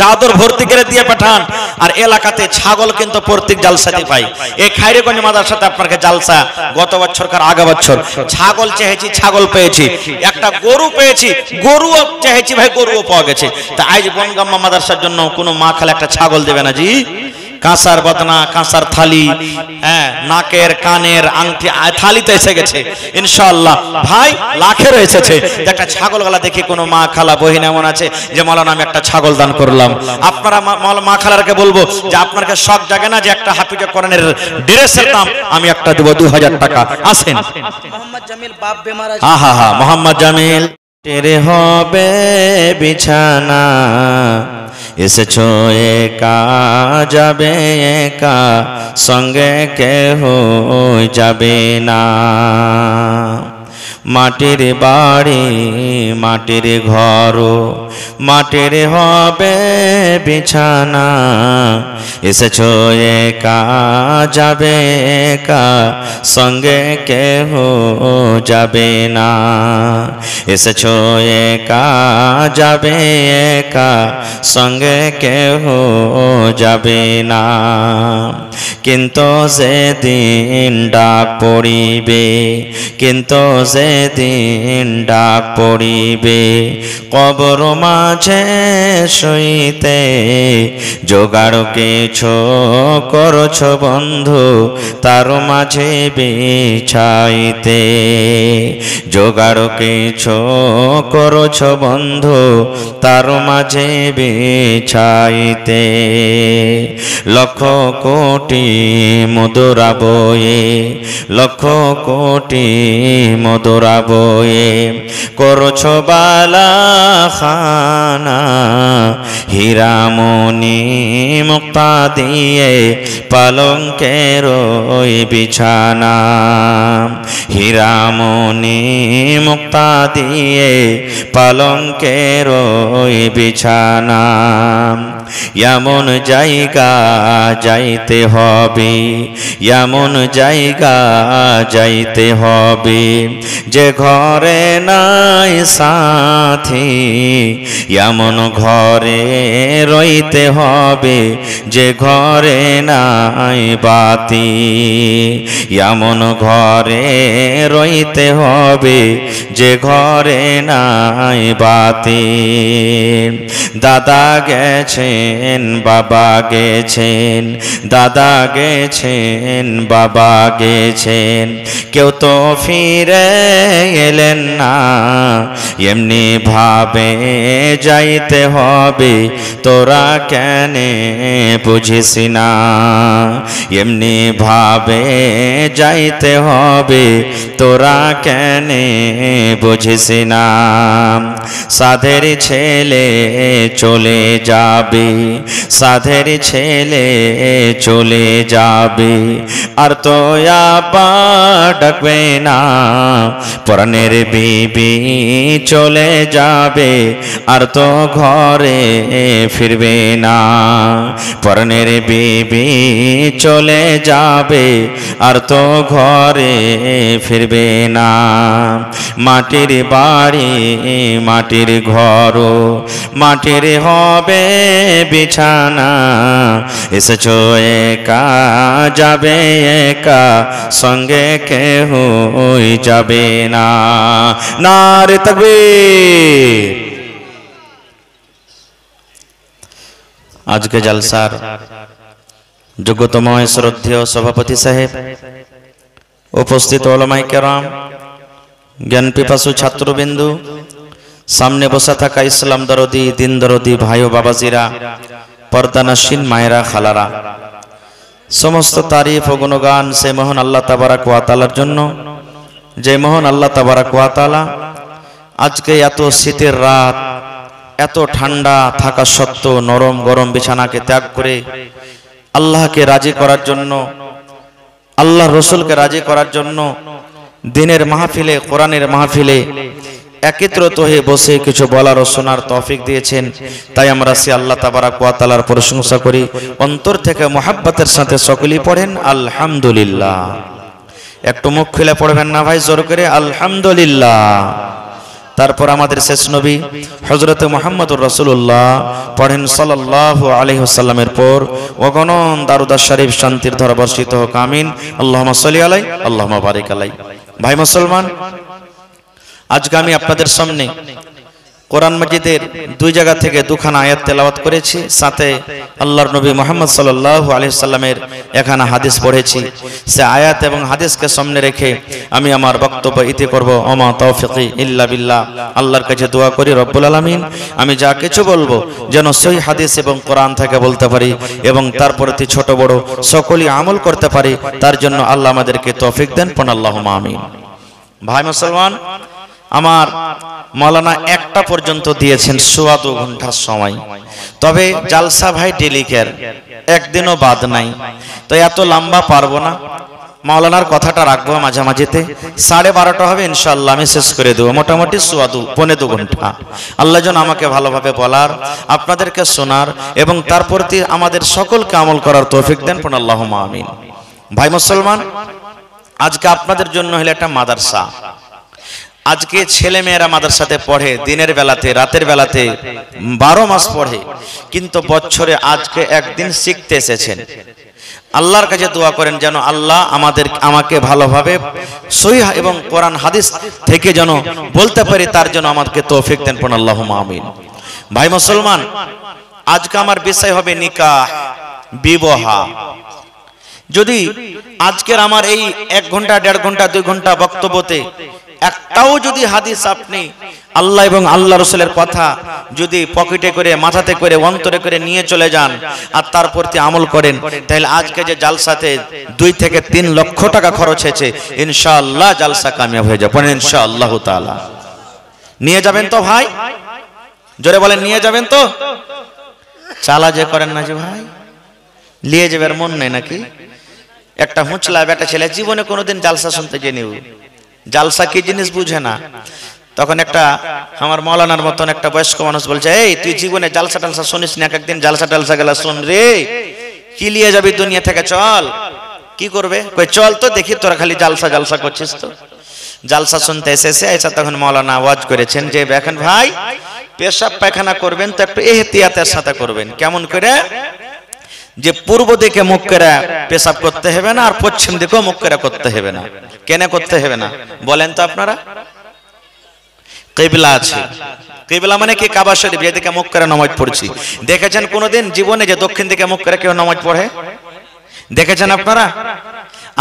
চাদর ভর্তি করে দিয়ে পাঠান। আর এলাকাতে ছাগল কিন্তু প্রত্যেক জালসাতে পাই। এই খাইরেগঞ্জ মাদ্রাসাতে আপনাকে জালসা গত বছরকার আগা বছর ছাগল চেয়েছি, ছাগল পেয়েছি, একটা গরু পেয়েছি, গরুও চেয়েছি ভাই, গরুও পাওয়া গেছে। তা আজ বনগাম্মা মাদ্রাসার জন্য কোনো মা খালা একটা ছাগল দেবে না জি? কাঁসার বদনা, কাঁসার থালি, নাকের কানের আংটি থালিতে এসে গেছে ইনশাআল্লাহ ভাই, লাখেরও এসেছে। একটা ছাগল গলা দেখি কোনো মা খালা বহিন এমন আছে যে মাওলানা আমি একটা ছাগল দান করলাম। আপনারা মা খালারকে বলবো যে আপনাকে শখ জাগে না যে একটা হাফিজে কোরআনের ড্রেসের দাম আমি একটা দেব 2,000 টাকা। আসেন। মোহাম্মদ জামিল বাপ বেমার আছে। মোহাম্মদ জামিল, তেরে হবে বিছানা, এসেছো একা যাবে একা, সঙ্গে কেহ যাবে না। মাটির বাড়ি মাটির ঘর, মাটির হবে বিছানা এসেছো একা যাবে একা সঙ্গে কেহ যাবে না এসেছো একা যাবে একা সঙ্গে কেহ যাবে না কিন্তু যেদিন ডাক পড়িবে কিন্তু যেদিন ডাক পড়িবে কবর মাঝে শুইতে জোগাড় কিছু করছো বন্ধু তার মাঝে বিছাইতে জোগাড় কিছু করছো বন্ধু তার মাঝে বিছাইতে লক্ষ কোটি মধুরা বয়ে লক্ষ কোটি মধুরা বয়ে করছো বালা খানা হীরামণি মুক্তা দিয়ে পালঙ্কের ওই বিছানা হীরামণি মুক্তা দিয়ে পালঙ্কের ওই বিছানা এমন জায়গা যাইতে হবে এমন জায়গা যাইতে হবে যে ঘরে নাই সাথী এমন ঘরে রইতে হবে যে ঘরে নাই বাতি এমন ঘরে রইতে হবে যে ঘরে নাই বাতি দাদা গেছেন বাবা গেছেন দাদা গেছেন বাবা গেছেন কেউ তো ফিরে এলেন না এমনি ভাবে যাইতে হবে তোরা কেন বুঝিস না এমনি ভাবে যাইতে হবে তোরা কেন বুঝিস না সাধের ছেলে চলে যাবে সাধের ছেলে চলে যাবে আর তো আবার ডাকবে না পরাণের বিবি চলে যাবে আর তো ঘরে ফিরবে না পরাণের বিবি চলে যাবে আর তো ঘরে ফিরবে না মাটির বাড়ি মাটির ঘর মাটির হবে বিছানা এসেছো একা যাবে একা সঙ্গে কেহ যাবে না নারে তাকবীর। আজকে জলসার যোগ্যতম শ্রদ্ধেয় সভাপতি সাহেব উপস্থিত ওলামায়ে কেরাম জ্ঞান পিপাসু ছাত্রবিন্দু সামনে বসে থাকা ইসলাম দরদি দিন দরদি ভাই ও বাবাজিরা পর্দানাসীন মায়েরা খালারা সমস্ত তারিফ ও গুণগান সে মহান আল্লাহ তাবারাক ওয়া তাআলার জন্য যে মহান আল্লাহ তাবারাক ওয়া তাআলা আজকে এত শীতের রাত এত ঠান্ডা থাকা সত্ত্বেও নরম গরম বিছানাকে ত্যাগ করে আল্লাহকে রাজি করার জন্য আল্লাহ রসুলকে রাজি করার জন্য দিনের মাহফিলে কোরআনের মাহফিলে একত্রিত হয়ে বসে কিছু বলার ও শোনার তৌফিক দিয়েছেন তাই আমরা সে আল্লাহ তাবারাক ওয়া তাআলার প্রশংসা করি অন্তর থেকে মুহাব্বতের সাথে সকলেই পড়েন আলহামদুলিল্লাহ। একটু মুখ খুলে পড়বেন না ভাই জোর করে আলহামদুলিল্লাহ। তারপর আমাদের শেষ নবী হযরত মুহাম্মদুর রাসূলুল্লাহ পড়েন সাল্লাল্লাহু আলাইহি ওয়াসাল্লামের পর অগণন দারুদ শরীফ শান্তির ধারা বর্ষিত হোক আমিন আল্লাহুম্মা সাল্লি আলাই আল্লাহুম্মা বারিক আলাই। ভাই মুসলমান, আজকে আমি আপনাদের সামনে কোরআন মাজিদের দুই জায়গা থেকে দুখানা আয়াত তেলাওয়াত করেছি, সাথে আল্লাহর নবী মুহাম্মদ সাল্লাল্লাহু আলাইহি সাল্লামের একখানা হাদিস পড়েছি। সে আয়াত এবং হাদিসকে সামনে রেখে আমি আমার বক্তব্য ইতি করব। ওমা তৌফিকি ইল্লা বিল্লাহ। আল্লাহর কাছে দোয়া করি রব্বুল আলামিন আমি যা কিছু বলবো যেন সহি হাদিস এবং কোরআন থেকে বলতে পারি এবং তার প্রতি ছোট বড় সকলেই আমল করতে পারি, তার জন্য আল্লাহ আমাদেরকে তৌফিক দেন। পন আল্লাহুম্মা আমিন। ভাই মুসলমান, আমার মাওলানা একটা পর্যন্ত দিয়েছেন 2.25 ঘন্টার সময়, তবে জালসা ভাই ডেলিকের একদিনও বাদ নাই, তো এত লম্বা পারবো না। মাওলানার কথাটা রাখবো মাঝামাঝিতে, 12:30 হবে ইনশাআল্লাহ, আমি শেষ করে দেবো মোটামুটি 1.25 ঘন্টা। আল্লাহ যেন আমাকে ভালোভাবে বলার, আপনাদেরকে শোনার এবং তার প্রতি আমাদের সকলকে আমল করার তৌফিক দেন, পড়ুন আল্লাহুম্মা আমিন। ভাই মুসলমান, আজকে আপনাদের জন্য হলো একটা মাদ্রাসা। আজকে ছেলে মেয়েরা মাদ্রাসাতে পড়ে, দিনের বেলাতে রাতের বেলাতে 12 মাস পড়ে, কিন্তু বছরে আজকে একদিন শিখতে এসেছেন। আল্লাহর কাছে দোয়া করেন যেন আল্লাহ আমাকে ভালোভাবে সহিহ এবং কোরআন হাদিস থেকে যেন বলতে পারি, তার জন্য আমাকে তৌফিক দেন, পড়ুন আল্লাহুম্মা আমিন। ভাই মুসলমান, আজকে আমার বিষয় হবে নিকাহ, বিবাহ। যদি আজকের আমার এই 1 ঘন্টা 1.5 ঘন্টা 2 ঘন্টা বক্তব্যতে একটাও যদি হাদিস আপনি আল্লাহ এবং আল্লাহ রাসূলের কথা যদি পকেটে করে, মাথাতে করে, অন্তরে করে নিয়ে চলে যান আর তার প্রতি আমল করেন, তাহলে আজকে যে জালসাতে 2 থেকে 3 লক্ষ টাকা খরচ হয়েছে, ইনশাআল্লাহ জালসা কামিয়াব হয়ে যাবে, ইনশাআল্লাহ তাআলা। নিয়ে যাবেন তো ভাই? জোরে বলেন, নিয়ে যাবেন তো? চালা যে করেন না যে ভাই, নিয়ে যাবার মন নেই নাকি? একটা হুঁচলা বেটা ছেলে জীবনে কোনোদিন জালসা শুনতে জেনেও, জালসা কি জিনিস বুঝে না। তখন একটা আমার মাওলানার মতন একটা বয়স্ক মানুষ বলছে, এই তুই জীবনে জালসা টালসা শুনিস না, একদিন জালসা টালসা গেলা শুন রে, কি নিয়ে যাবি দুনিয়া থেকে, চল। কি করবে? কই চল তো দেখি, তোরা খালি জালসা জালসা করছিস। তো জালসা শুনতে এসেছে, এসে তখন মাওলানা আওয়াজ করেছেন যে দেখেন ভাই, পেশাব পায়খানা করবেন তো একটু এহতিয়াতের সাথে করবেন। কেমন করে? যে পূর্ব দিকে মুখ করে পেশাব করতে হবে না, আর পশ্চিম দিকেও মুখ করে করতে হবে না। কেন করতে হবে না বলেন তো আপনারা? কিবলা আছে, কিবলা মানে কি? কাবা শরীফ, যেদিকে মুখ করে নামাজ পড়ছি। দেখেছেন কোনোদিন জীবনে যে দক্ষিণ দিকে মুখ করে কেউ নামাজ পড়ে? দেখেছেন আপনারা?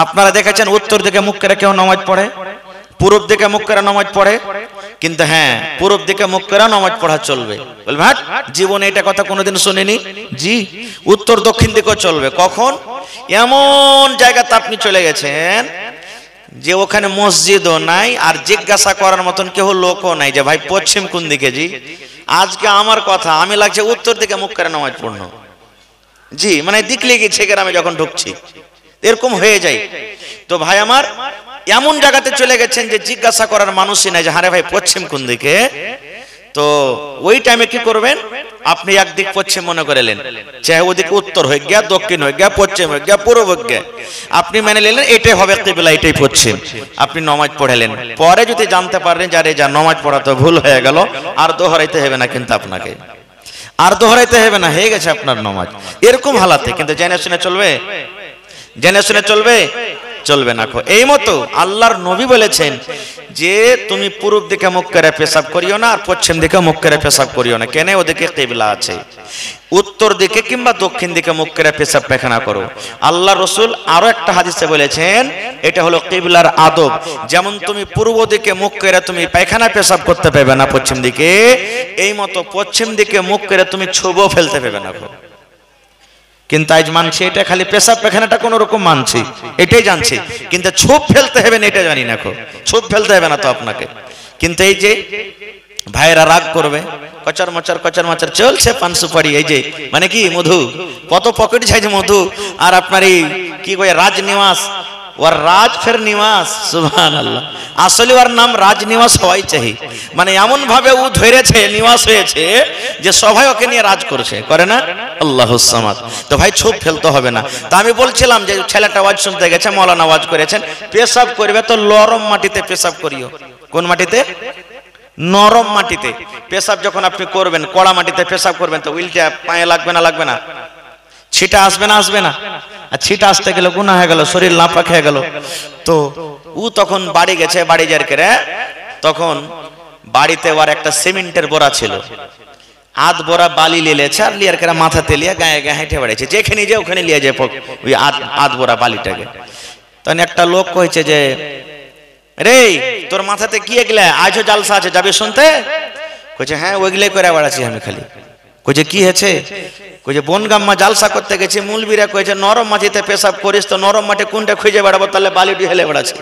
আপনারা দেখেছেন উত্তর দিকে মুখ করে কেউ নামাজ পড়ে? পূর্ব দিকে মুখ করে নামাজ পড়ে? কিন্তু হ্যাঁ, পূর্ব দিকে মুখ করে নামাজ পড়া চলবে। বলবে হাট, জীবনে এটা কথা কোনোদিন শুনিনি। জি, উত্তর দক্ষিণ দিকেও চলবে। কখন? এমন জায়গাতে আপনি চলে গেছেন যে ওখানে মসজিদও নাই, আর জিজ্ঞাসা করার মতন কেউ লোকও নাই যে ভাই পশ্চিম কোন দিকে। জি, আজকে আমার কথা, আমি লাগছে উত্তর দিকে মুখ করে নামাজ পড়নো। জি, মানে দিকলে গেছে গ্রামে যখন ঢুকছি এরকম হয়ে যায়। তো ভাই আমার, এমন জায়গাতে চলে গেছেন যে জিজ্ঞাসা করার মানুষই নাই যে হারে ভাই পশ্চিম কোন দিকে। তো ওই টাইমে কি করবেন? আপনি একদিক পশ্চিম মনে করেলেন, চাহে ওদিকে উত্তর হয়ে গিয়া, দক্ষিণ হয়ে গিয়া, পশ্চিম হয়ে গিয়া, পূর্ব হয়ে গিয়া, আপনি মেনে নিলেন এটাই হবে কিবলা, এটাই পশ্চিম। আপনি নামাজ পড়ালেন, পরে যদি জানতে পারলেন যে আরে যা নামাজ পড়া তো ভুল হয়ে গেল, আর দোহরাইতে হবে না, কিন্তু আপনাকে আর দোহরাইতে হবে না, হয়ে গেছে আপনার নামাজ। এরকম হালাতে কিন্তু জেনে শুনে চলবে, জেনে শুনে চলবে, চলবে না। এই মতো আল্লাহর নবী বলেছেন যে তুমি পূর্ব দিকে মুখ করে পেশাব করিও না, আর পশ্চিম দিকে মুখ করে পেশাব করিও না। কেন? ওদিকে কিবলা আছে। উত্তর দিকে কিংবা দক্ষিণ দিকে মুখ করে পেশাব পায়খানা করো। আল্লাহ রসুল আরো একটা হাদিসে বলেছেন, এটা হলো কিবলার আদব। যেমন তুমি পূর্ব দিকে মুখ করে তুমি পায়খানা পেশাব করতে পারবে না পশ্চিম দিকে, এই মতো পশ্চিম দিকে মুখ করে তুমি ছুবো ফেলতে পারবে না। কিন্তু আজ মানছি এটা, খালি পেশাব পায়খানাটা কোন রকম মানছি, এটাই জানছি, কিন্তু ছোপ ফেলতে হবে না এটা জানি না। ছোপ ফেলতে হবে না তো আপনাকে। কিন্তু এই যে ভাইরা রাগ করবে, কচার মচার চলছে পান সুপারি, এই যে মানে কি মধু, কত পকেট চাইছে মধু। আর আপনার এই কি কয় রাজনিবাস, ওর রাজ ফের নিবাস, সুবহানাল্লাহ। আসলে ওর নাম রাজনিবাস হওয়াই চাই। মানে এমন ভাবে ও ধরেছে, নিবাস হয়েছে যে সবাই ওকে নিয়ে রাজ করছে, করে না? আল্লাহুস সামাদ। তো ভাই ছোপ ফেলতে হবে না। তা আমি বলছিলাম যে ছেলেটা আওয়াজ শুনতে গেছে, মাওলানা আওয়াজ করেছেন পেশাব করবে তো নরম মাটিতে পেশাব করিও। কোন মাটিতে? নরম মাটিতে। পেশাব যখন আপনি করবেন, কড়া মাটিতে পেশাব করবেন তো উল্টা পায়ে লাগবে না? লাগবে না? ছিটা আসবে না? আসবে না? আর ছিটা আসতে গেলে গুনাহ হয়ে গেল, শরীর নাপাক হয়ে গেল। তো ও তখন বাড়ি গেছে, বাড়ি যার করে তখন বাড়িতে ওর একটা সিমেন্টের বোরা ছিল, আধ বোরা বালি লিয়েছে, আর লিয়ার করে মাথাতে লিয়ে গায়ে গায়ে হেঁটে বেড়াইছে, যেখানে যে ওখানে লিয়ে যায় ওই আধ বোরা বালিটাকে। তখন একটা লোক কইছে যে রে তোর মাথাতে কি এগুলা, আজও জালসা আছে, যাবে শুনতে? কইছে হ্যাঁ ওইগুলাই করে বেড়াচ্ছি আমি খালি। কইছে কি হয়েছে? কইছে বনগাম্মা জালসা করতে গেছি, মুলবিরা কইছে নরম মাটিতে পেশাব করিস, তো নরম মাটি কোনটা খুঁজে বেড়াবো, তাহলে বালিটি হেলে বেড়াচ্ছি,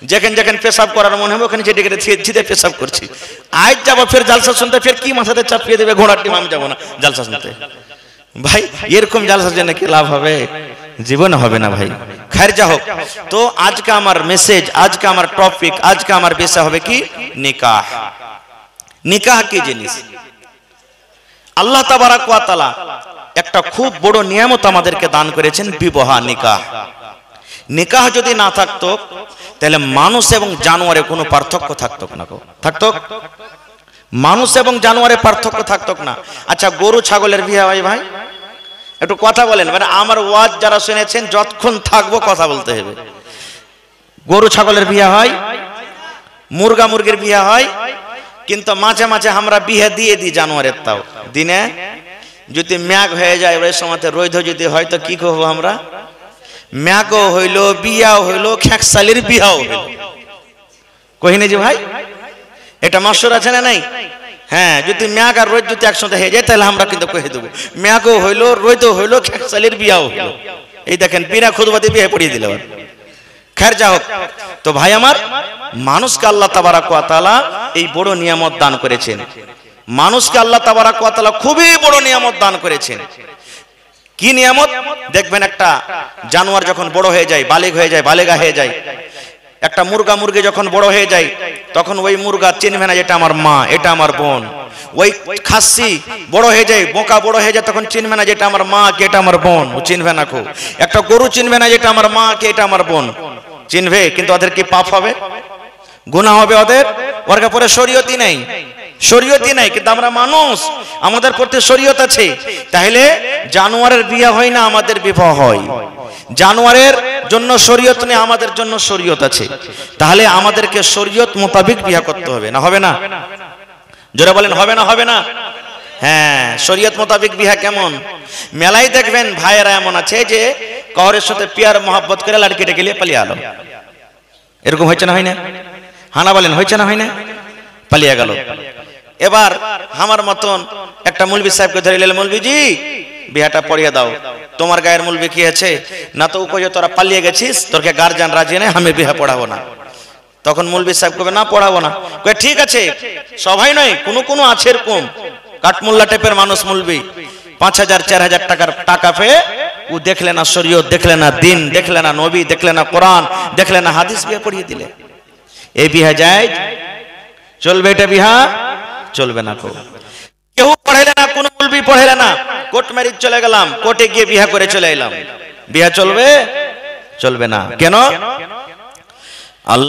যেখানে যেখানে পেশাব করার মনে হবে ওখানে যেটি ছিটে পেশাব করছি। আজ যাবো ফের জালসা শুনতে, ফের কি মাথাতে চাপিয়ে দেবে ঘোড়ার টিম, আমি যাবো না জালসা শুনতে। ভাই এরকম জালসার জন্য কি লাভ হবে? জীবনে হবে না ভাই। खैर जा होक तो आज का हमार मेसेज, आज का हमार टॉपिक, आज का हमार विषय হবে কি निकाह। निकाह কি জিনিস? আল্লাহ তাবারাক ওয়া তাআলা একটা খুব বড় নিয়ামত আমাদেরকে দান করেছেন, বিবাহ, নিকাহ। নিকাহ যদি না থাকতো তাহলে মানুষ এবং জানোয়ারে কোনো পার্থক্য থাকতো না। থাকতো? মানুষ এবং জানোয়ারে পার্থক্য থাকতো না। আচ্ছা, গরু ছাগলের বিয়ে হয় ভাই? একটু কথা বলেন, মানে আমার ওয়াজ যারা শুনেছেন যতক্ষণ থাকবো কথা বলতে হবে। গরু ছাগলের বিয়ে হয়, মুরগা মুরগির বিয়ে হয়, কিন্তু মাঝে মাঝে আমরা বিয়ে দিয়ে দিই জানোয়ারের। তাও দিনে যদি ম্যাগ হয়ে যায় ওই সময় রৈধ যদি হয় তো কি করবো আমরা? ম্যাগও হইলো, বিয়াও হইলো, খেকসালির বিয়াও হইলো। কহিনি যে ভাই এটা মাসুর আছে না নাই? হ্যাঁ, যদি ম্যাগ আর রোদ যদি একসাথে হয়ে যায় তাহলে আমরা কিন্তু কহে দেবো ম্যাগও হইলো, রোদও হইলো, খেকসালির বিয়াও হইলো। এই দেখেন বিনা খুদবাতে বিয়ে পড়িয়ে দিল। खैर जा হোক তো ভাই আমার, মানুষকে আল্লাহ তাবারাক ওয়া তাআলা এই বড় নিয়ামত দান করেছেন। মানুষকে আল্লাহ তাবারাক ওয়া তাআলা খুবই বড় নিয়ামত দান করেছেন। কি নিয়ামত? দেখবেন একটা জানোয়ার যখন বড় হয়ে যায়, বালিগ হয়ে যায়, বালেগা হয়ে যায়, একটা মুরগা মুরগি যখন বড় হয়ে যায় তখন ওই মুরগা চিনবে না এটা আমার মা, এটা আমার বোন। ওই খাসি বড় হয়ে যায়, বোকা বড় হয়ে যায়, তখন চিনবে না যেটা আমার মা কে এটা আমার বোন, ও চিনবে না। খুব একটা গরু চিনবে না যেটা আমার মা কে এটা আমার বোন, চিনবে কিন্তু ওদের কি পাপ হবে, গুনাহ হবে ওদের। ওর পরে শরীয়তই নাই, শরীয়তই নাই, কিন্তু আমরা মানুষ, আমাদের প্রতি শরীয়ত আছে। তাহলে জানোয়ারের বিয়ে হয় না, আমাদের বিবাহ হয়। জানোয়ারের জন্য শরীয়ত নেই, আমাদের জন্য শরীয়ত আছে। তাহলে আমাদেরকে শরীয়ত মোতাবেক বিয়ে করতে হবে, না হবে না? জোরে বলেন হবে না? হবে না? হ্যাঁ, শরীয়ত মোতাবেক বিয়ে কেমন? মেলাই দেখবেন ভাইয়েরা এমন আছে যে কহরের সাথে পিয়ার মোহাব্বত করে লড়কিটা গেলে পালিয়ে আলো। এরকম হয়েছে না? হয় না? হানা বলেন হয়েছে না? হয় না? পালিয়ে গেল। এবার আমার মতন একটা মৌলভী সাহেবকে ধরে নিলেন, মৌলভীজি বিয়াটা পড়িয়ে দাও। তোমার গায়ের মৌলভী কি আছে না? তো কই তোরা পালিয়ে গেছিস, তোরকে গার্জিয়ান রাজি নেই, আমি বিয়া পড়াবো না। তখন মৌলভী সাহেব কবে না পড়াবো না। কই ঠিক আছে, সবাই নয়, কোনো কোনো আছে এরকম কাঠমোল্লা টাইপের মানুষ মৌলভী, ৫,০০০ ৪,০০০ টাকার টাকা পেয়ে ও দেখলে না শরীয়ত, দেখলে না দিন, দেখলে না নবী, দেখলে না কোরআন, দেখলে না হাদিস, বিয়ে পড়িয়ে দিলে। এই বিয়া যায়? চলবে এটা বিয়া? চলবে না। কেউ পড়াইলে না, কোন মৌলভী পড়াইলে না, কোর্ট ম্যারেজ চলে গেলাম, কোর্টে গিয়ে বিয়া করে চলে এলাম, বিয়া চলবে? চলবে না। কেন? আল্লাহ